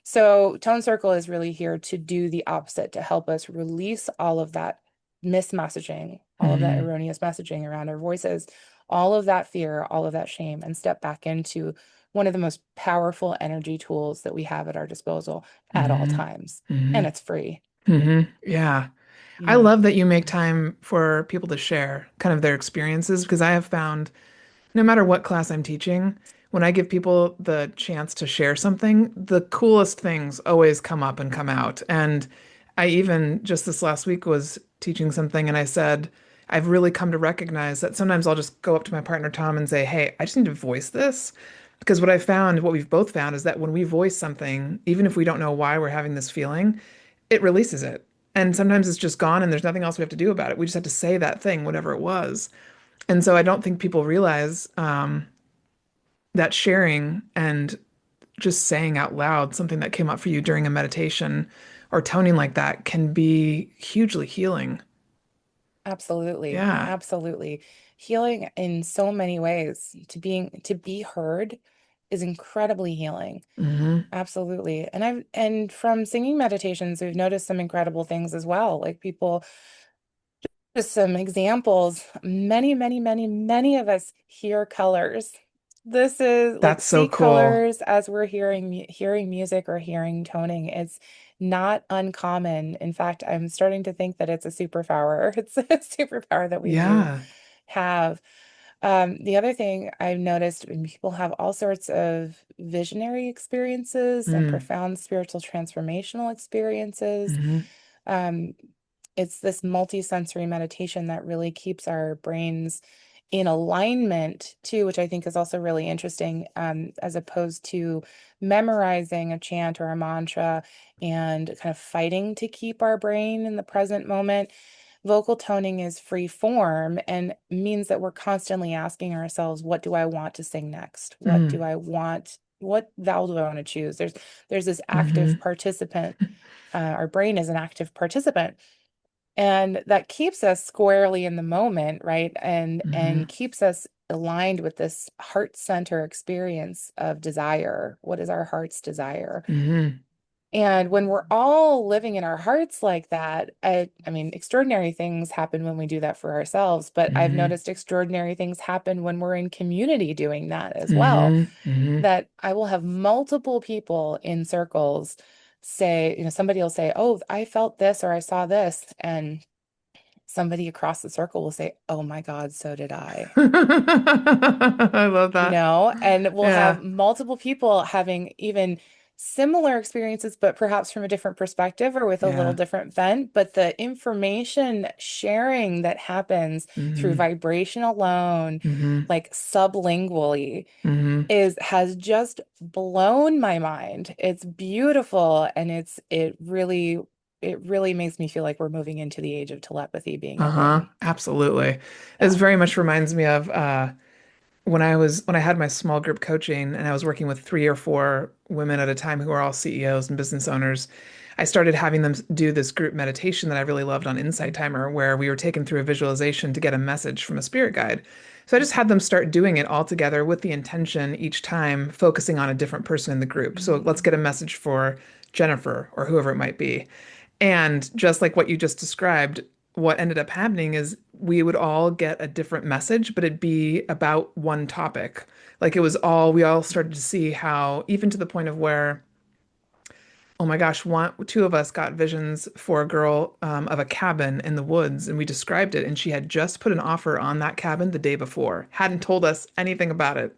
So Tone Circle is really here to do the opposite, to help us release all of that mismessaging, all of that Hmm. erroneous messaging around our voices, all of that fear, all of that shame, and step back into one of the most powerful energy tools that we have at our disposal at all Hmm. times. Hmm. And it's free. Hmm. Yeah. I Yeah. love that you make time for people to share kind of their experiences because I have found no matter what class I'm teaching, when I give people the chance to share something, the coolest things always come up and come out. And I even just this last week was teaching something and I said, I've really come to recognize that sometimes I'll just go up to my partner Tom and say, "Hey, I just need to voice this." Because what I found, what we've both found, is that when we voice something, even if we don't know why we're having this feeling, it releases it. And sometimes it's just gone and there's nothing else we have to do about it. We just have to say that thing, whatever it was. And so I don't think people realize that sharing and just saying out loud something that came up for you during a meditation or toning like that can be hugely healing. Absolutely. Yeah. Absolutely. Healing in so many ways. To be heard is incredibly healing. Hmm. Absolutely. And from singing meditations, we've noticed some incredible things as well. Like people, just some examples. Many of us hear colors. This is like That's so see cool. colors as we're hearing music or hearing toning. It's not uncommon. In fact, I'm starting to think that it's a superpower. It's a superpower that we do Yeah. have. The other thing I've noticed when people have all sorts of visionary experiences and Mm. profound spiritual transformational experiences, Hmm. um, it's this multi-sensory meditation that really keeps our brains in alignment too, which I think is also really interesting, as opposed to memorizing a chant or a mantra and kind of fighting to keep our brain in the present moment. Vocal toning is free form and means that we're constantly asking ourselves, what do I want to sing next? What do Mm. I want? What vowel do I want to choose? There's this active Hmm. participant. Our brain is an active participant, and that keeps us squarely in the moment, right? And Hmm. keeps us aligned with this heart center experience of desire. What is our heart's desire? Hmm. And when we're all living in our hearts like that, I mean, extraordinary things happen when we do that for ourselves, but I've Hmm. noticed extraordinary things happen when we're in community doing that as well. Hmm. Hmm. That I will have multiple people in circles say, somebody will say, "Oh, I felt this or I saw this." And somebody across the circle will say, "Oh my God, so did I." I love that. And we'll Yeah. have multiple people having even similar experiences, but perhaps from a different perspective or with a little Yeah. different vent. But the information sharing that happens through Hmm. vibration alone, Hmm. like sublingually, Hmm. has just blown my mind. It's beautiful, and it really makes me feel like we're moving into the age of telepathy being a Uh-huh. thing. Absolutely. This Yeah. very much reminds me of when I had my small group coaching and I was working with 3 or 4 women at a time who are all CEOs and business owners. I started having them do this group meditation that I really loved on Insight Timer, where we were taken through a visualization to get a message from a spirit guide. So I just had them start doing it all together with the intention each time focusing on a different person in the group. So let's get a message for Jennifer or whoever it might be. And just like what you just described, what ended up happening is we would all get a different message, but it'd be about one topic. Like we all started to see how, even to the point of where, oh my gosh, 2 of us got visions for a girl of a cabin in the woods, and we described it, and she had just put an offer on that cabin the day before, hadn't told us anything about it.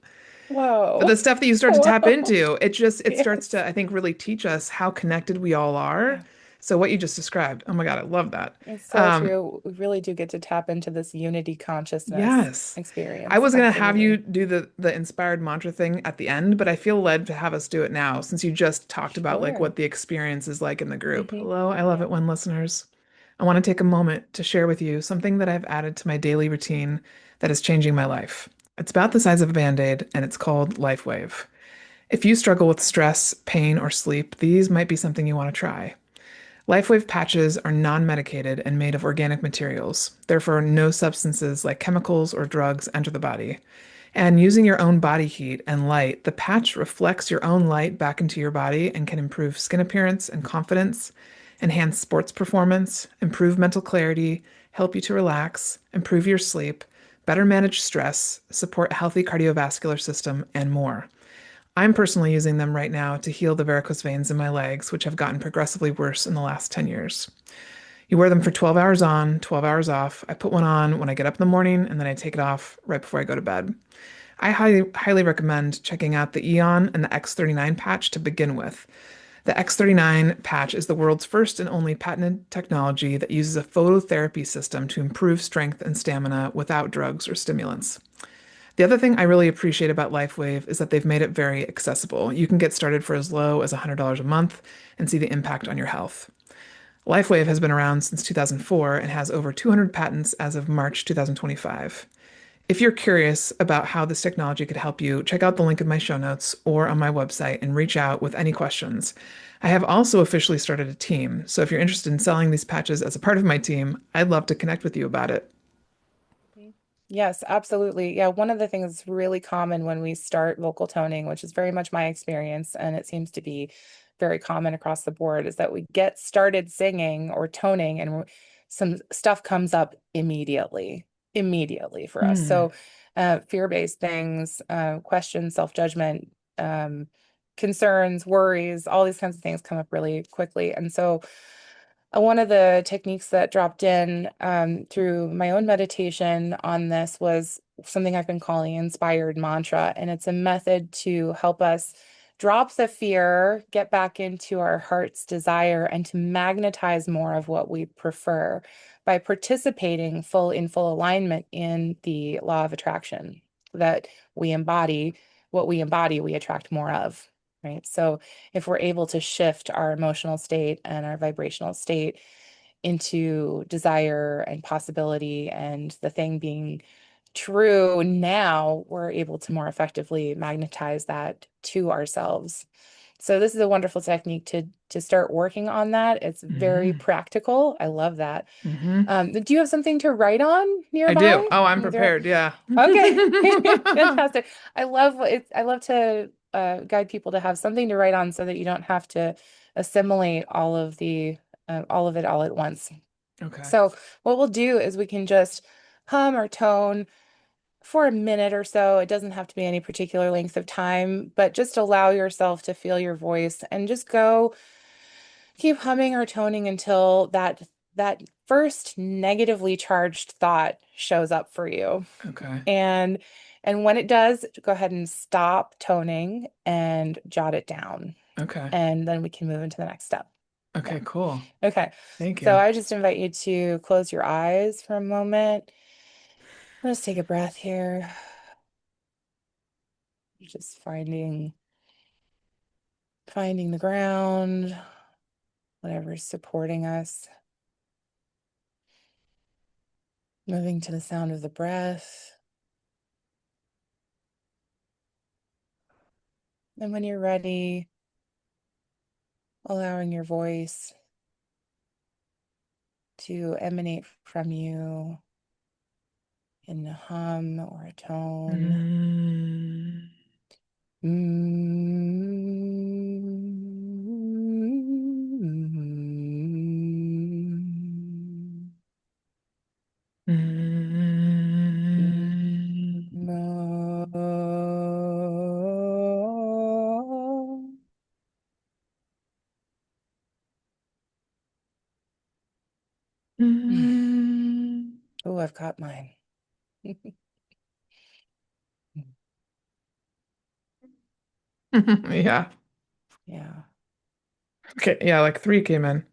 But Whoa. the stuff that you start to tap Whoa. into, it starts Yes. to, I think, really teach us how connected we all are. Yeah. So what you just described, oh my God, I love that. It's so Um, true. We really do get to tap into this unity consciousness yes. I experience. was gonna have you Absolutely. do the inspired mantra thing at the end, but I feel led to have us do it now since you just talked about like Sure. what the experience is like in the group. Hmm. Hello, I love Yeah. it when listeners. I want to take a moment to share with you something that I've added to my daily routine that is changing my life. It's about the size of a band-aid and it's called LifeWave. If you struggle with stress, pain, or sleep, these might be something you want to try. LifeWave patches are non medicated and made of organic materials. Therefore, no substances like chemicals or drugs enter the body. And using your own body heat and light, the patch reflects your own light back into your body and can improve skin appearance and confidence, enhance sports performance, improve mental clarity, help you to relax, improve your sleep, better manage stress, support a healthy cardiovascular system, and more. I'm personally using them right now to heal the varicose veins in my legs, which have gotten progressively worse in the last 10 years. You wear them for 12 hours on, 12 hours off. I put one on when I get up in the morning and then I take it off right before I go to bed. I highly recommend checking out the Eon and the X39 patch to begin with. The X39 patch is the world's first and only patented technology that uses a phototherapy system to improve strength and stamina without drugs or stimulants. The other thing I really appreciate about LifeWave is that they've made it very accessible. You can get started for as low as $100 a month and see the impact on your health. LifeWave has been around since 2004 and has over 200 patents as of March 2025. If you're curious about how this technology could help you, check out the link in my show notes or on my website and reach out with any questions. I have also officially started a team, so if you're interested in selling these patches as a part of my team, I'd love to connect with you about it. Yes, absolutely. Yeah, one of the things that's really common when we start vocal toning, which is very much my experience, and it seems to be very common across the board, is that we get started singing or toning and some stuff comes up immediately for us. Hmm. So, fear-based things, questions, self-judgment, um, concerns, worries, all these kinds of things come up really quickly. And so, one of the techniques that dropped in through my own meditation on this was something I've been calling inspired mantra. And it's a method to help us drop the fear, get back into our heart's desire, and to magnetize more of what we prefer by participating in full alignment in the law of attraction that we embody. What we embody, we attract more of, right? So if we're able to shift our emotional state and our vibrational state into desire and possibility and the thing being true, now we're able to more effectively magnetize that to ourselves. So this is a wonderful technique to start working on that. It's very Hmm. practical. I love that. Hmm. Do you have something to write on I do. nearby? Oh, I'm Either. prepared. Yeah. Okay, fantastic. I love to guide people to have something to write on so that you don't have to assimilate all of it all at once. Okay. So what we'll do is we can just hum or tone for a minute or so. It doesn't have to be any particular length of time, but just allow yourself to feel your voice and just keep humming or toning until that first negatively charged thought shows up for you. Okay. And and when it does, go ahead and stop toning and jot it down. Okay. And then we can move into the next step. Yeah. Okay, cool. Okay. Thank So you. I just invite you to close your eyes for a moment. Let's take a breath here. Just finding the ground, whatever's supporting us. Moving to the sound of the breath. And when you're ready, allowing your voice to emanate from you in a hum or a tone. Mm. Mm. Mm. Oh, I've got mine. Yeah. Yeah. Okay. Yeah, like three came in.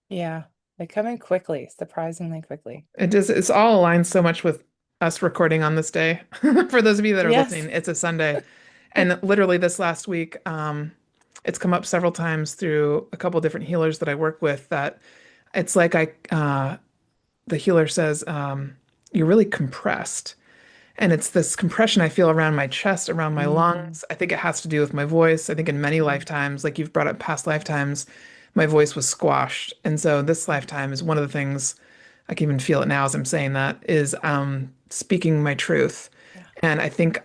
Yeah. They come in quickly, surprisingly quickly. It's all aligned so much with us recording on this day. For those of you that are Yes. listening, it's a Sunday. And literally this last week, it's come up several times through a couple different healers that I work with that it's like the healer says, you're really compressed. And it's this compression I feel around my chest, around my Mm, lungs. I think it has to do with my voice. I think in many mm, lifetimes, like you've brought up past lifetimes, my voice was squashed. And so this mm. lifetime is one of the things I can even feel it now as I'm saying that is speaking my truth. Yeah. And I think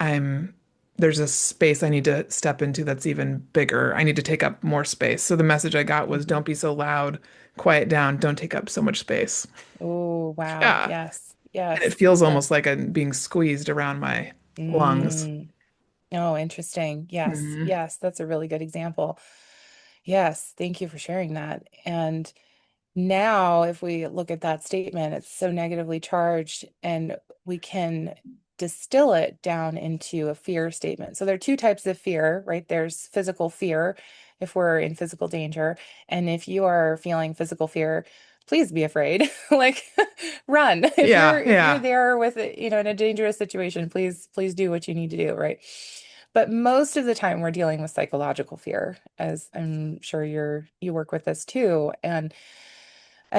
there's a space I need to step into that's even bigger. I need to take up more space. So the message I got was Mhm. don't be so loud, quiet down, don't take up so much space. Oh, wow. Yeah. Yes. And it Yes. feels Yes. almost like I'm being squeezed around my lungs. Mm. Oh, interesting. Yes. Hmm. Yes. That's a really good example. Yes. Thank you for sharing that. And now, if we look at that statement, it's so negatively charged, and we can distill it down into a fear statement. So there are two types of fear, right? There's physical fear if we're in physical danger. And if you are feeling physical fear, please be afraid. Like run. Yeah, If you're yeah. there with it, in a dangerous situation, please do what you need to do, right? But most of the time we're dealing with psychological fear, as I'm sure you work with this too. And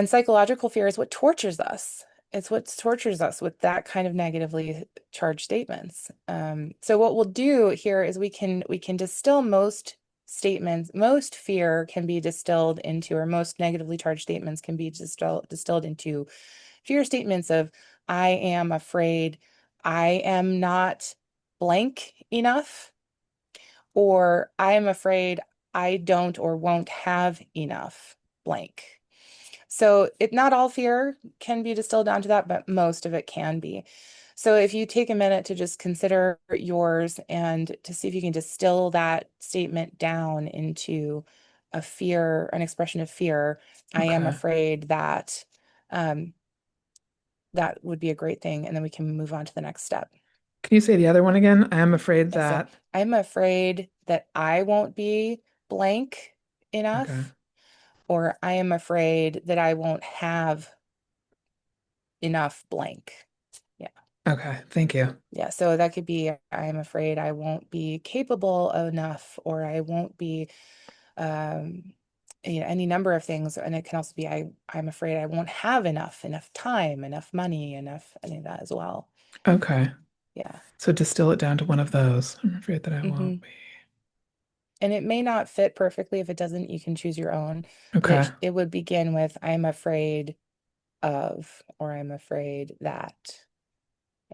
psychological fear is what tortures us. It's what tortures us with that kind of negatively charged statements. So what we'll do here is we can distill most statements. Most fear can be distilled into, or most negatively charged statements can be distilled into fear statements of I am afraid I am not blank enough, or I am afraid I don't or won't have enough blank. So not all fear can be distilled down to that, but most of it can be. So if you take a minute to just consider yours and to see if you can distill that statement down into an expression of fear, I am Okay. afraid um, that would be a great thing. And then we can move on to the next step. Can you say the other one again? I am afraid Yeah, so that. I'm afraid that I won't be blank Okay. enough, or I am afraid that I won't have enough blank. Yeah. Okay. Thank you. Yeah. So that could be I'm afraid I won't be capable enough, or I won't be um any number of things. And it can also be I'm afraid I won't have enough time, enough money, enough any of that as well. Okay. Yeah. So distill it down to one of those. I'm afraid that I hmm won't be. And it may not fit perfectly. If it doesn't, you can choose your own, but Okay. it would begin with I'm afraid of, or I'm afraid that.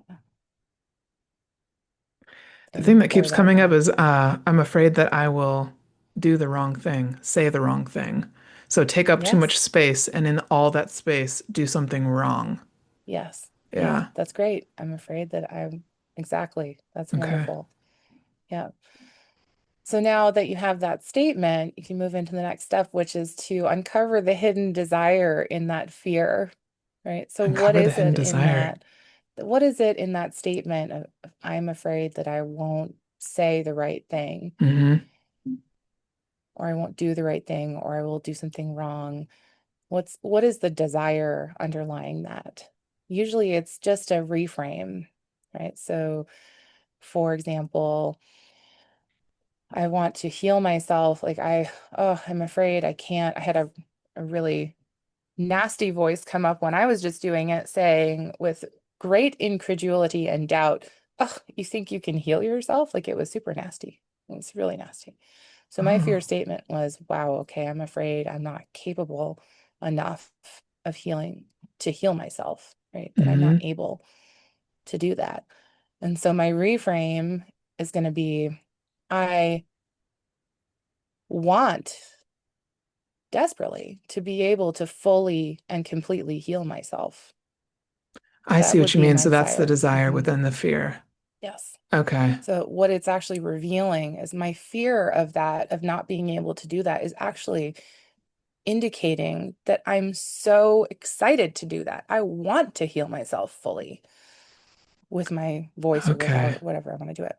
Yeah. The thing And that or keeps that coming up one. is I'm afraid that I will do the wrong thing, say the wrong thing. So take up too much Yes. space and in all that space do something wrong. Yes. Yeah, Yeah. that's great. I'm afraid that I'm exactly. That's Okay. wonderful. Yeah. So now that you have that statement, you can move into the next step, which is to uncover the hidden desire in that fear, right? So what Uncover the is hidden it in desire. that? What is it in that statement of I'm afraid that I won't say the right thing, Hmm. or I won't do the right thing, or I will do something wrong? What is the desire underlying that? Usually it's just a reframe, right? So for example, I want to heal myself. Like I'm afraid I can't. I had a really nasty voice come up when I was just doing it, saying with great incredulity and doubt, oh, you think you can heal yourself? Like it was super nasty. It was really nasty. So my Oh. fear statement was, wow, okay, I'm afraid I'm not capable enough of healing to heal myself, right? That I'm not Hmm. able to do that. And so my reframe is going to be, I want desperately to be able to fully and completely heal myself. I see That what would you be mean. my So that's the desire. desire within the fear. Yes. Okay. So what it's actually revealing is my fear of that, of not being able to do that, is actually indicating that I'm so excited to do that. I want to heal myself fully with my voice or Okay. without, whatever I want to do it.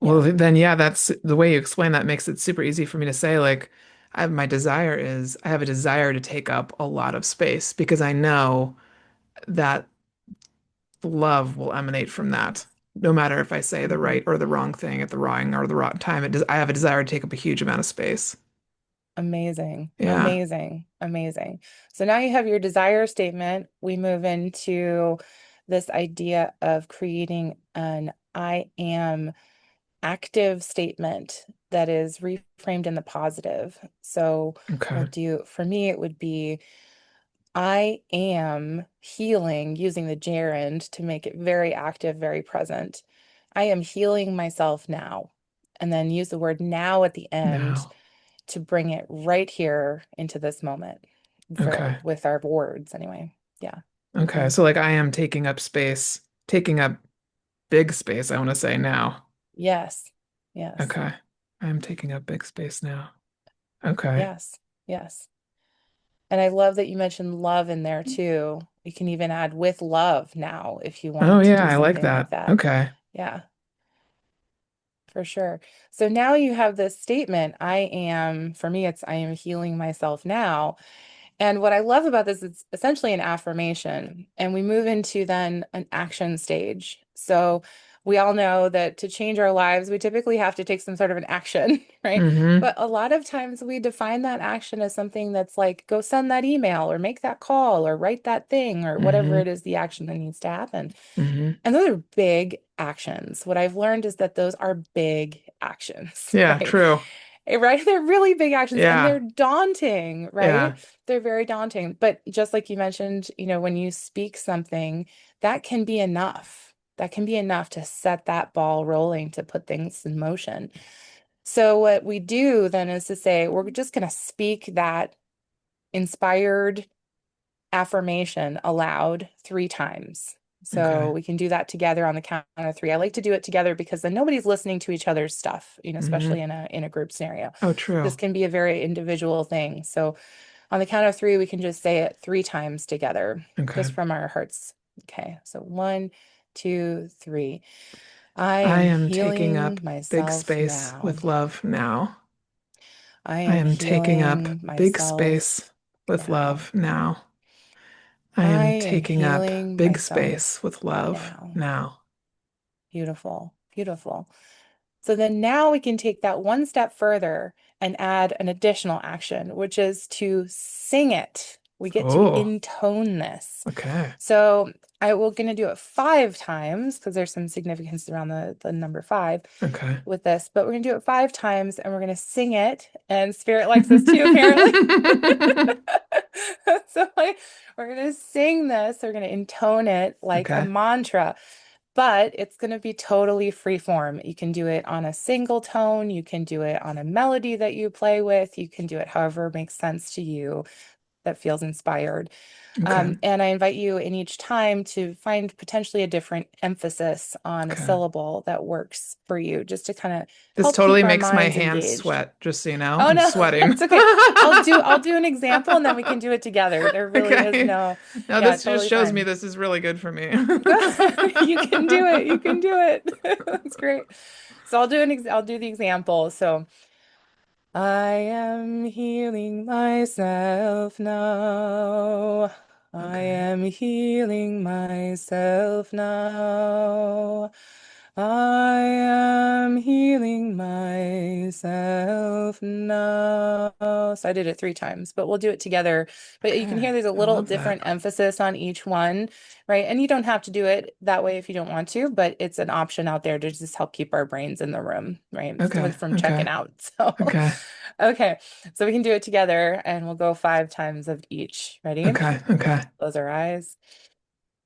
Well, Yeah. then, yeah, that's the way you explain that makes it super easy for me to say, like, my desire is I have a desire to take up a lot of space because I know that love will emanate from that. No matter if I say the hmm right or the wrong thing at the wrong or the wrong time, I have a desire to take up a huge amount of space. Amazing. Yeah. Amazing. Amazing. So now you have your desire statement. We move into this idea of creating an I am active statement that is reframed in the positive. So we'll Okay. do, for me, it would be I am healing using the gerund to make it very active, very present. I am healing myself now. And then use the word now at the end Now. to bring it right here into this moment for Okay. with our words anyway. Yeah. Okay. So, like, I am taking up space, taking up big space, I want to say now. Yes. Yes. Okay. I am taking up big space now. Okay. Yes. Yes. And I love that you mentioned love in there too. You can even add with love now if you Oh, want to yeah. do I like something like that. that. Okay. Yeah, for sure. So now you have this statement, for me, it's I am healing myself now. And what I love about this is essentially an affirmation. And we move into then an action stage. So we all know that to change our lives, we typically have to take some sort of an action, right? Mm-hmm. But a lot of times we define that action as something that's like, go send that email or make that call or write that thing or whatever Mm-hmm. it is the action that needs to happen. Mm-hmm. And those are big actions. What I've learned is that those are big actions, Yeah, right? true. Right? They're really big actions and Yeah. they're daunting, Yeah. right? They're very daunting. But just like you mentioned, when you speak something, that can be enough. That can be enough to set that ball rolling, to put things in motion. So what we do then is to say, we're just going to speak that inspired affirmation aloud 3 times. Okay. So we can do that together on the count of three. I like to do it together because then nobody's listening to each other's stuff, especially Mm-hmm. in a group scenario. Oh, true. This can be a very individual thing. So on the count of three, we can just say it 3 times together, Okay. just from our hearts. Okay. So 1, two, three. I I am am taking up healing big myself space now. with love now. I I am am taking up healing big myself space with now. love now. I I am am taking up healing big myself space with love now. now. Beautiful, beautiful. So then now we can take that one step further and add an additional action, which is to sing it. We get to Oh, intone this. okay. So I will gonna do it 5 times because there's some significance around the number five Okay. with this, but we're gonna do it 5 times and we're gonna sing it. And Spirit likes this too, apparently. So we're gonna sing this, we're gonna intone it like a Okay. mantra, but it's gonna be totally free form. You can do it on a single tone, you can do it on a melody that you play with, you can do it however makes sense to you that feels inspired. Okay. And I invite you in each time to find potentially a different emphasis on a Okay. syllable that works for you, just to kind of This help totally keep our makes my minds hands engaged. sweat, just so you know. Oh I'm no, sweating. it's okay. I'll do an example and then we can do it together. There really is Okay. no, Now yeah, this just totally shows me fine. this is really good for me. Good. You can do it. You can do it. That's great. So I'll do the example. So I am healing myself now. I Okay. am healing myself now. I am healing myself now. So I did it 3 times, but we'll do it together. But you can Okay. hear there's a I little love that. different emphasis on each one, right? And you don't have to do it that way if you don't want to, but it's an option out there to just help keep our brains in the room, right? Okay. From checking Okay. out. So, Okay. okay. So we can do it together and we'll go 5 times of each. Ready? Okay. Okay. Close our eyes.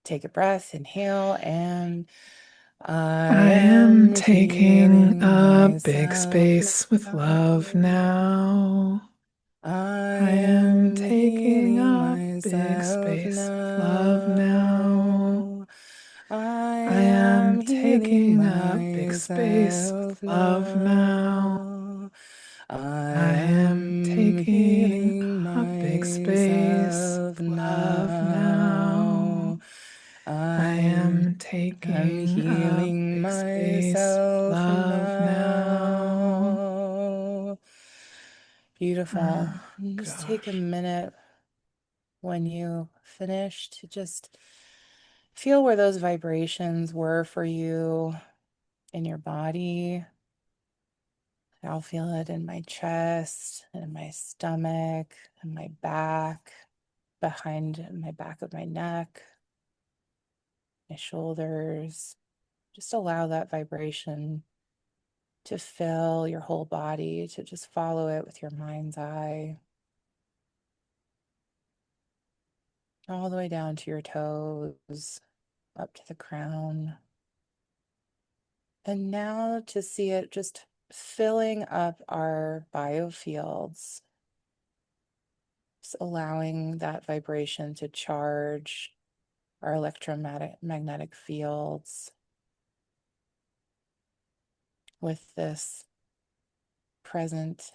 Take a breath, inhale, and I I am am taking healing a big myself space with love now. now. I I am am taking healing a big myself space with love now. now. I I am am healing taking a big space with myself love now. now. I I am am taking healing a big space myself with love now. now. I I am am taking a healing big space with myself love now. now. Beautiful. Oh, And just take a gosh. minute when you finish to just feel where those vibrations were for you in your body. I'll feel it in my chest, in my stomach, in my back, behind my back of my neck, my shoulders. Just allow that vibration to fill your whole body, to just follow it with your mind's eye, all the way down to your toes, up to the crown. And now to see it just filling up our biofields, just allowing that vibration to charge our electromagnetic fields with this present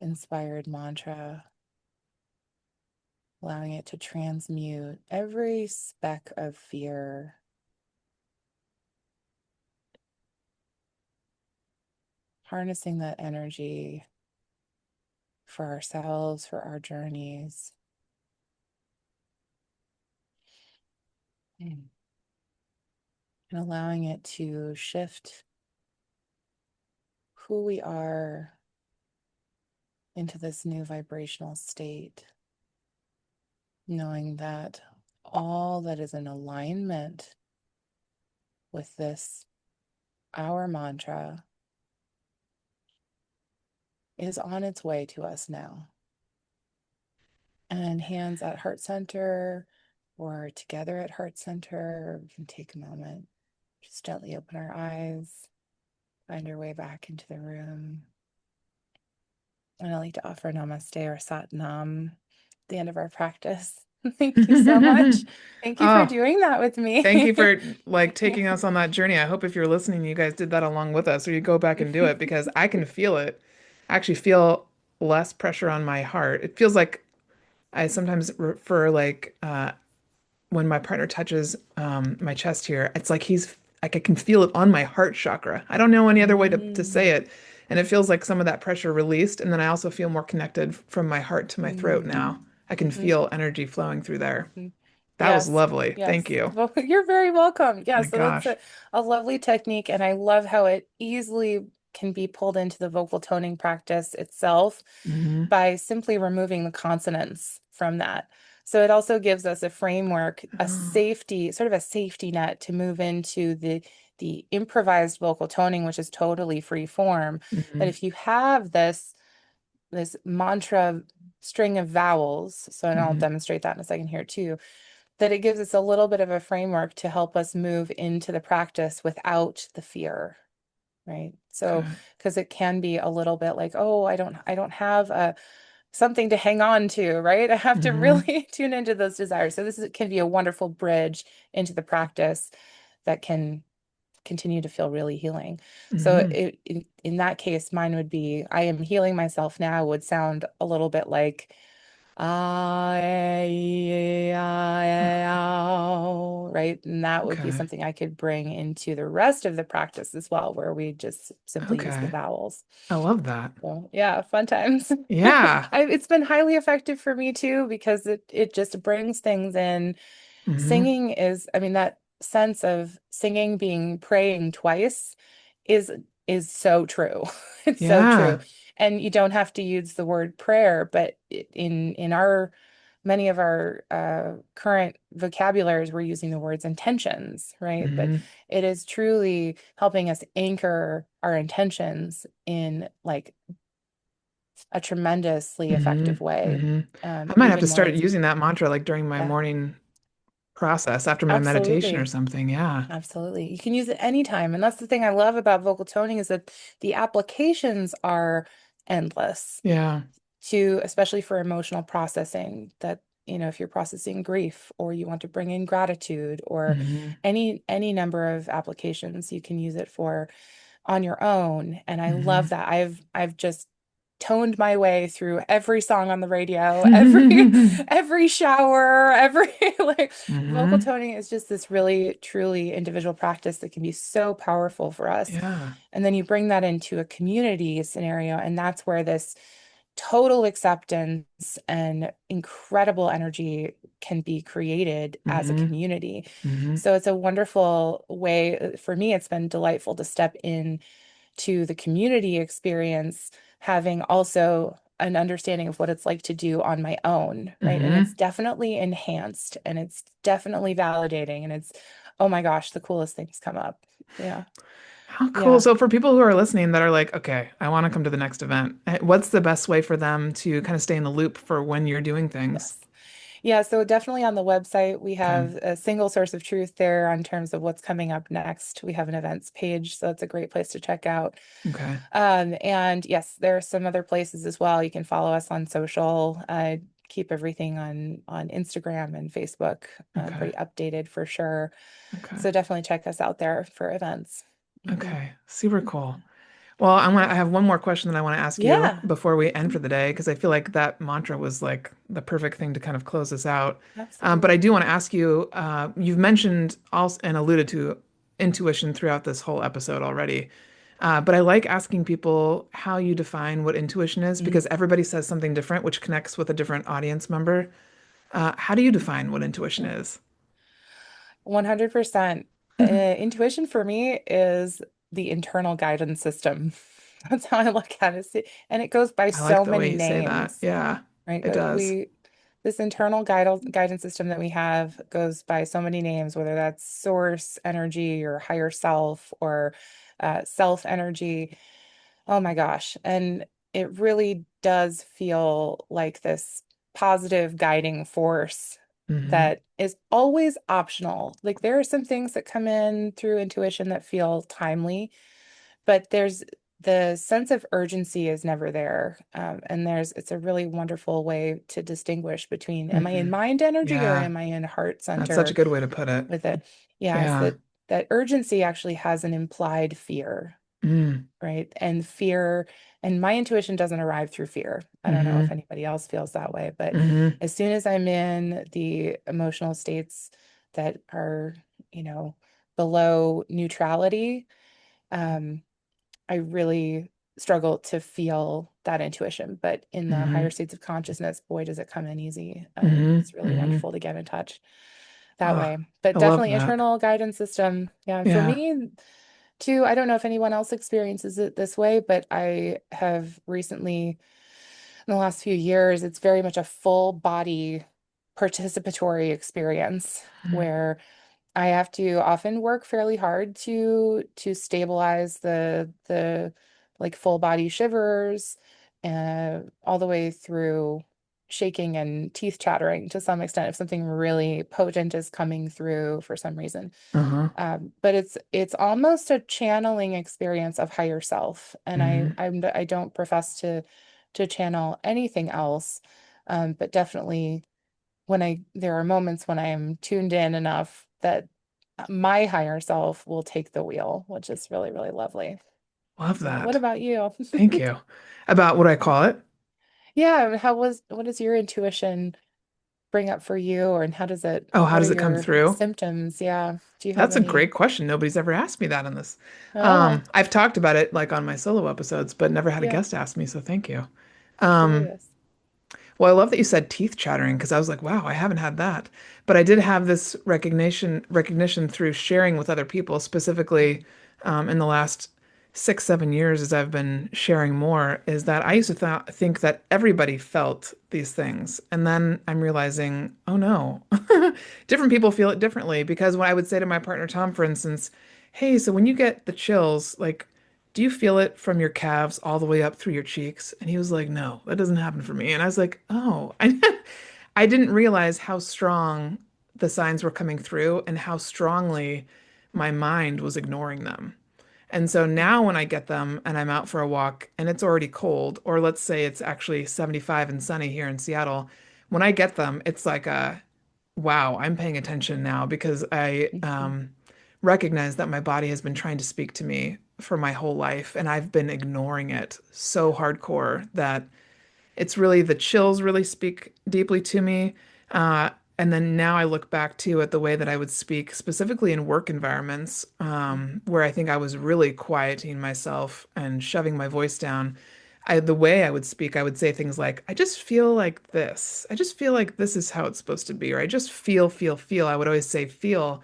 inspired mantra, allowing it to transmute every speck of fear, harnessing that energy for ourselves, for our journeys. And allowing it to shift who we are into this new vibrational state, knowing that all that is in alignment with this, our mantra, is on its way to us now. And hands at heart center or together at heart center, we can take a moment, just gently open our eyes, find our way back into the room. And I like to offer namaste or sat nam at the end of our practice. Thank you so much. Thank you for Oh, doing that with thank you me. for like taking us on that journey. I hope if you're listening, you guys did that along with us, or you go back and do it because I can feel it. I actually feel less pressure on my heart. It feels like I sometimes refer like when my partner touches my chest here, it's like he's like I can feel it on my heart chakra. I don't know any other way to say Mm, it. And it feels like some of that pressure released. And then I also feel more connected from my heart to my throat mm, now. I can mhm, feel energy flowing through there. mhm. That was Yes, lovely. Thank yes. you. Well, you're very welcome. Yeah, My so that's gosh. a lovely technique, and I love how it easily can be pulled into the vocal toning practice itself Hmm. by simply removing the consonants from that. So it also gives us a framework, a Oh. safety, sort of a safety net to move into the improvised vocal toning, which is totally free form. That Hmm. if you have this mantra string of vowels, so and I'll Hmm. demonstrate that in a second here too, that it gives us a little bit of a framework to help us move into the practice without the fear, right? So, Okay. because it can be a little bit like, oh, I don't have a something to hang on to, right? I have to Hmm. really tune into those desires. So can be a wonderful bridge into the practice that can continue to feel really healing. So Hmm. in that case, mine would be, I am healing myself now would sound a little bit like right? And that would be Okay. something I could bring into the rest of the practice as well, where we just simply use the Okay. vowels. I love that. So yeah, fun times. Yeah. It's been highly effective for me too, because it just brings things in. Hmm. Singing is, I mean, that sense of singing being praying twice is is so true. It's so true. Yeah. And you don't have to use the word prayer, but in our many of our current vocabularies, we're using the words intentions, right? But Hmm. it is truly helping us anchor our intentions in like a tremendously Hmm. effective way. Hmm. I might have to Even when start it's, using that mantra like during my yeah, morning process after my meditation or absolutely. something. Yeah. Absolutely. You can use it anytime. And that's the thing I love about vocal toning is that the applications are endless Yeah. to, especially for emotional processing, that, if you're processing grief or you want to bring in gratitude or Hmm. any number of applications you can use it for on your own. And I love Hmm. that. I've just toned my way through every song on the radio, every shower, every like vocal Hmm. toning is just this really truly individual practice that can be so powerful for us. Yeah. And then you bring that into a community scenario, and that's where this total acceptance and incredible energy can be created as a Hmm. community. Hmm. So it's a wonderful way for me. It's been delightful to step in to the community experience, having also an understanding of what it's like to do on my own, right? And it's Hmm. definitely enhanced and it's definitely validating and it's, oh my gosh, the coolest things come up. Yeah. How cool. Yeah. So for people who are listening that are like, okay, I want to come to the next event, what's the best way for them to kind of stay in the loop for when you're doing things? Yes. Yeah, so definitely on the website, we Okay. have a single source of truth there on terms of what's coming up next. We have an events page, so that's a great place to check out. Okay. And yes, there are some other places as well. You can follow us on social. Keep everything on Instagram and Facebook, Okay. pretty updated for sure. Okay. So definitely check us out there for events. Hmm. Okay. Super cool. Well, I have one more question that I want to ask you Yeah, before we end for the day, because I feel like that mantra was like the perfect thing to kind of close us out. But I absolutely. do want to ask you, you've mentioned also and alluded to intuition throughout this whole episode already. But I like asking people how you define what intuition is Mm. because everybody says something different, which connects with a different audience member. How do you define what intuition Yeah. is? 100%. Intuition for me is the internal guidance system. That's how I look at it. And it goes by I like so the way many you say that. names, Yeah, right? it does. This internal guidance system that we have goes by so many names, whether that's source energy or higher self or self energy. Oh my gosh. And it really does feel like this positive guiding force Hmm. that is always optional. Like there are some things that come in through intuition that feel timely, but there's the sense of urgency is never there. And it's a really wonderful way to distinguish between am I in Hmm. mind energy or Yeah, am I in heart that's such a center good way to put it. with it? Yeah, it's Yeah. that urgency actually has an implied fear, Mm. right? And fear, and my intuition doesn't arrive through fear. I don't know if Hmm. anybody else feels that way, but Hmm. as soon as I'm in the emotional states that are, you know, below neutrality, um, I really struggle to feel that intuition. But in the higher Hmm. states of consciousness, boy, does it come in easy. Hmm. It's really Hmm. wonderful to get in touch that Oh, way. But I love definitely that. internal guidance system. Yeah, for Yeah. me too, I don't know if anyone else experiences it this way, but I have recently, in the last few years, it's very much a full body participatory experience where I have to often work fairly hard to stabilize the like full body shivers, all the way through shaking and teeth chattering to some extent if something really potent is coming through for some reason. Uh-huh. But it's almost a channeling experience of higher self, and Hmm. I don't profess to channel anything else, but definitely when I there are moments when I am tuned in enough that my higher self will take the wheel, which is really, really lovely. Love So, what that. about you? Thank you. About what I call it? Yeah, what does your intuition bring up for you, or and how does it, Oh, how what are does it come your through? symptoms? Yeah. Do you have That's a great any? question. Nobody's ever asked me that on this. Oh, I've talked about it like on my solo episodes, but never had a yeah, guest ask me, so thank you. curious. Well, I love that you said teeth chattering because I was like, wow, I haven't had that. But I did have this recognition through sharing with other people, specifically in the last 6, 7 years as I've been sharing more, is that I used to think that everybody felt these things. And then I'm realizing, oh no, different people feel it differently. Because when I would say to my partner Tom, for instance, hey, so when you get the chills, like, do you feel it from your calves all the way up through your cheeks? And he was like, no, that doesn't happen for me. And I was like, oh, I didn't realize how strong the signs were coming through and how strongly my mind was ignoring them. And so now when I get them and I'm out for a walk and it's already cold, or let's say it's actually 75 and sunny here in Seattle, when I get them, it's like a wow, I'm paying attention now because I Mhm, recognize that my body has been trying to speak to me for my whole life and I've been ignoring it so hardcore that it's really the chills really speak deeply to me. Uh, and then now I look back too at the way that I would speak, specifically in work environments, mhm, where I think I was really quieting myself and shoving my voice down. The way I would speak, I would say things like, I just feel like this. I just feel like this is how it's supposed to be. Or I just feel. I would always say feel.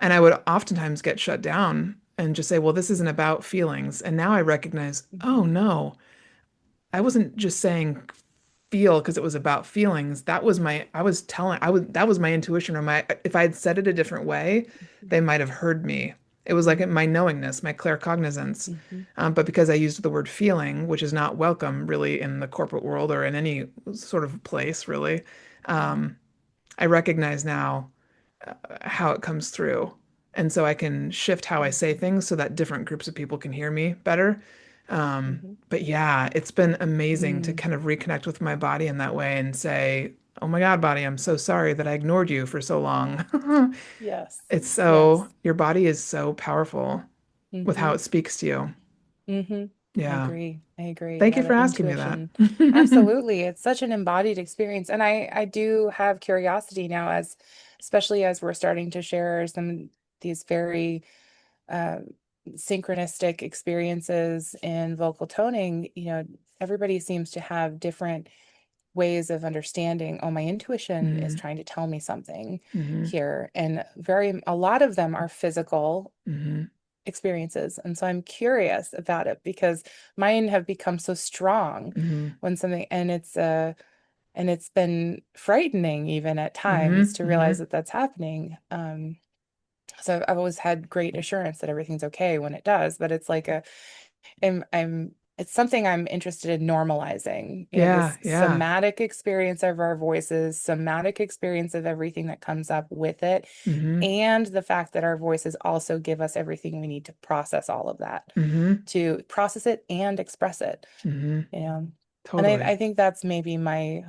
And I would oftentimes get shut down and just say, well, this isn't about feelings. And now I recognize, oh mhm, no, I wasn't just saying feel because it was about feelings. That was my, I was telling, I was, that was my intuition or my, if I had said it a different way, mhm, they might have heard me. It was like my mhm, knowingness, my claircognizance. mhm, But because I used the word feeling, which is not welcome really in the corporate world or in any sort of place really, mhm, I recognize now how it comes through. And so I can shift how I say mhm, things so that different groups of people can hear me better. mhm, But yeah, it's been amazing to mhm. kind of reconnect with my body in that way and say, oh my God, body, I'm so sorry that I ignored you for so long. Yes. It's so, Yes. your body is so powerful with how Mm-hmm. it speaks to you. Mm-hmm. I Yeah. agree. I agree. Thank Yeah, you for that asking me that. intuition. Absolutely. It's such an embodied experience. And I do have curiosity now as especially as we're starting to share some these very uh, synchronistic experiences in vocal toning, everybody seems to have different ways of understanding, oh, my intuition is Hmm. trying to tell me something Hmm. here. And a lot of them are physical Hmm. experiences. And so I'm curious about it because mine have become so strong Hmm. when something, and it's been frightening even at times Hmm. to realize Hmm. that that's happening. So I've always had great assurance that everything's okay when it does, but it's like it's something I'm interested in normalizing, Yeah, this yeah. somatic experience of our voices, somatic experience of everything that comes up with it, Hmm. and the fact that our voices also give us everything we need to process all of that, Hmm. to process it and express it, Hmm. you know. And I Totally. think that's maybe my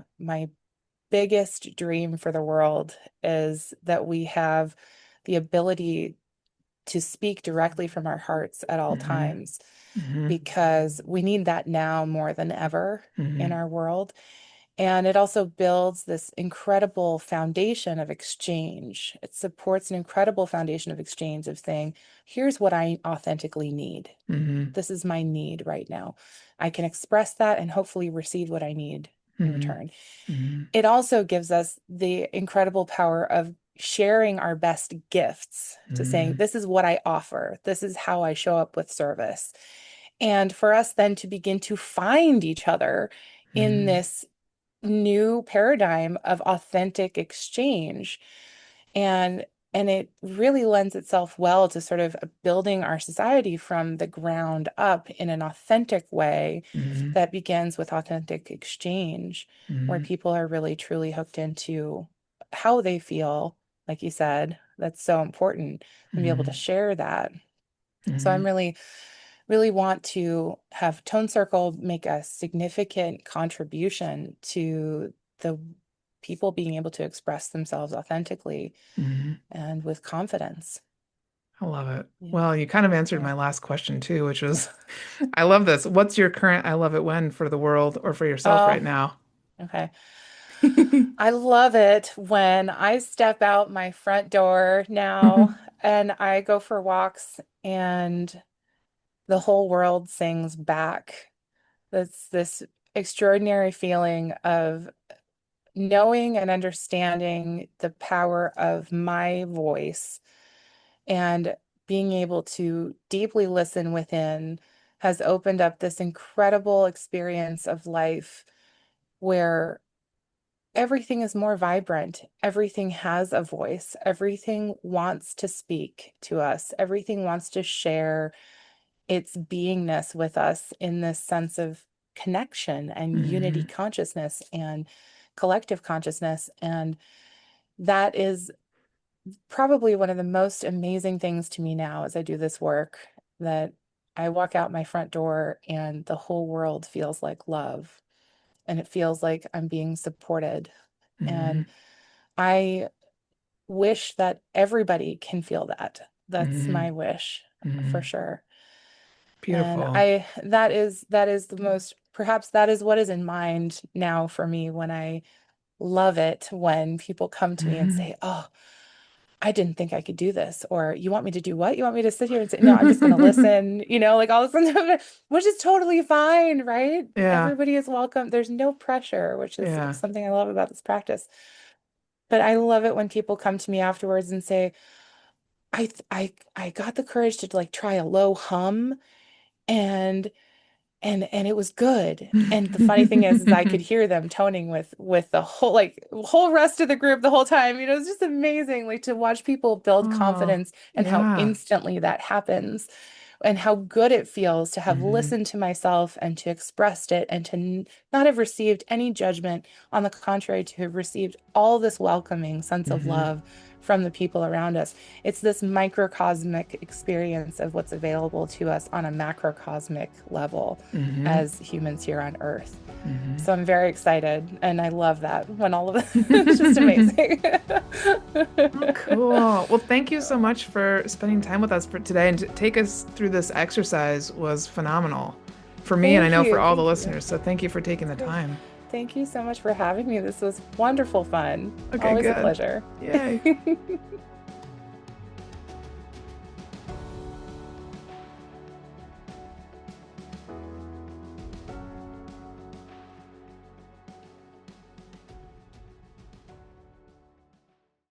biggest dream for the world is that we have the ability to speak directly from our hearts at all Hmm. times Hmm. because we need that now more than ever in Hmm. our world. And it also builds this incredible foundation of exchange. It supports an incredible foundation of exchange of saying, here's what I authentically need. Mm-hmm. This is my need right now. I can express that and hopefully receive what I need in Mm-hmm. return. Mm-hmm. It also gives us the incredible power of sharing our best gifts, to saying, Mm-hmm. this is what I offer, this is how I show up with service. And for us then to begin to find each other in Mm-hmm. this new paradigm of authentic exchange. And it really lends itself well to sort of building our society from the ground up in an authentic way Mm-hmm. that begins with authentic exchange, where Mm-hmm. people are really truly hooked into how they feel, like you said. That's so important, and be able to Mm-hmm. share that. So Mm-hmm. I'm really want to have Tone Circle make a significant contribution to the people being able to express themselves authentically Mm-hmm. and with confidence. I love it. Yeah. Well, you kind of answered Yeah. my last question too, which was, I love this. What's your current I love it when for the world or for yourself right Oh, now? okay. I love it when I step out my front door now and I go for walks and the whole world sings back. That's this extraordinary feeling of knowing and understanding the power of my voice and being able to deeply listen within has opened up this incredible experience of life where everything is more vibrant. Everything has a voice. Everything wants to speak to us. Everything wants to share its beingness with us in this sense of connection and unity Mm-hmm. consciousness and collective consciousness. And that is probably one of the most amazing things to me now as I do this work, that I walk out my front door and the whole world feels like love and it feels like I'm being supported. Mm-hmm. And I wish that everybody can feel that. That's Mm-hmm. my wish for Mm-hmm. sure. And Beautiful. that is the most, perhaps that is what is in mind now for me when I love it when people come to me and Mm-hmm. say, "Oh, I didn't think I could do this," or "You want me to do what? You want me to sit here and say, no, I'm just going to listen," like all this stuff, which is totally fine, right? Yeah. Everybody is welcome. There's no pressure, which is Yeah. something I love about this practice. But I love it when people come to me afterwards and say, I got the courage to like try a low hum and and it was good. And the funny thing is I could hear them toning with the whole rest of the group the whole time. It's just amazing like to watch people build Oh, confidence and how yeah. instantly that happens and how good it feels to have Mm-hmm. listened to myself and to expressed it and to not have received any judgment. On the contrary, to have received all this welcoming sense of Mm-hmm. love from the people around us. It's this microcosmic experience of what's available to us on a macrocosmic level Mm-hmm. as humans here on Earth. Mm-hmm. So I'm very excited, and I love that when all of it, it's just amazing. Oh, cool. Well, thank you so much for spending time with us for today and to take us through this exercise was phenomenal for me and I Thank know for you. all the Thank you. listeners. So thank you for taking the Great. time. Thank you so much for having me. This was wonderful fun. Okay, Always a good. pleasure. Yay.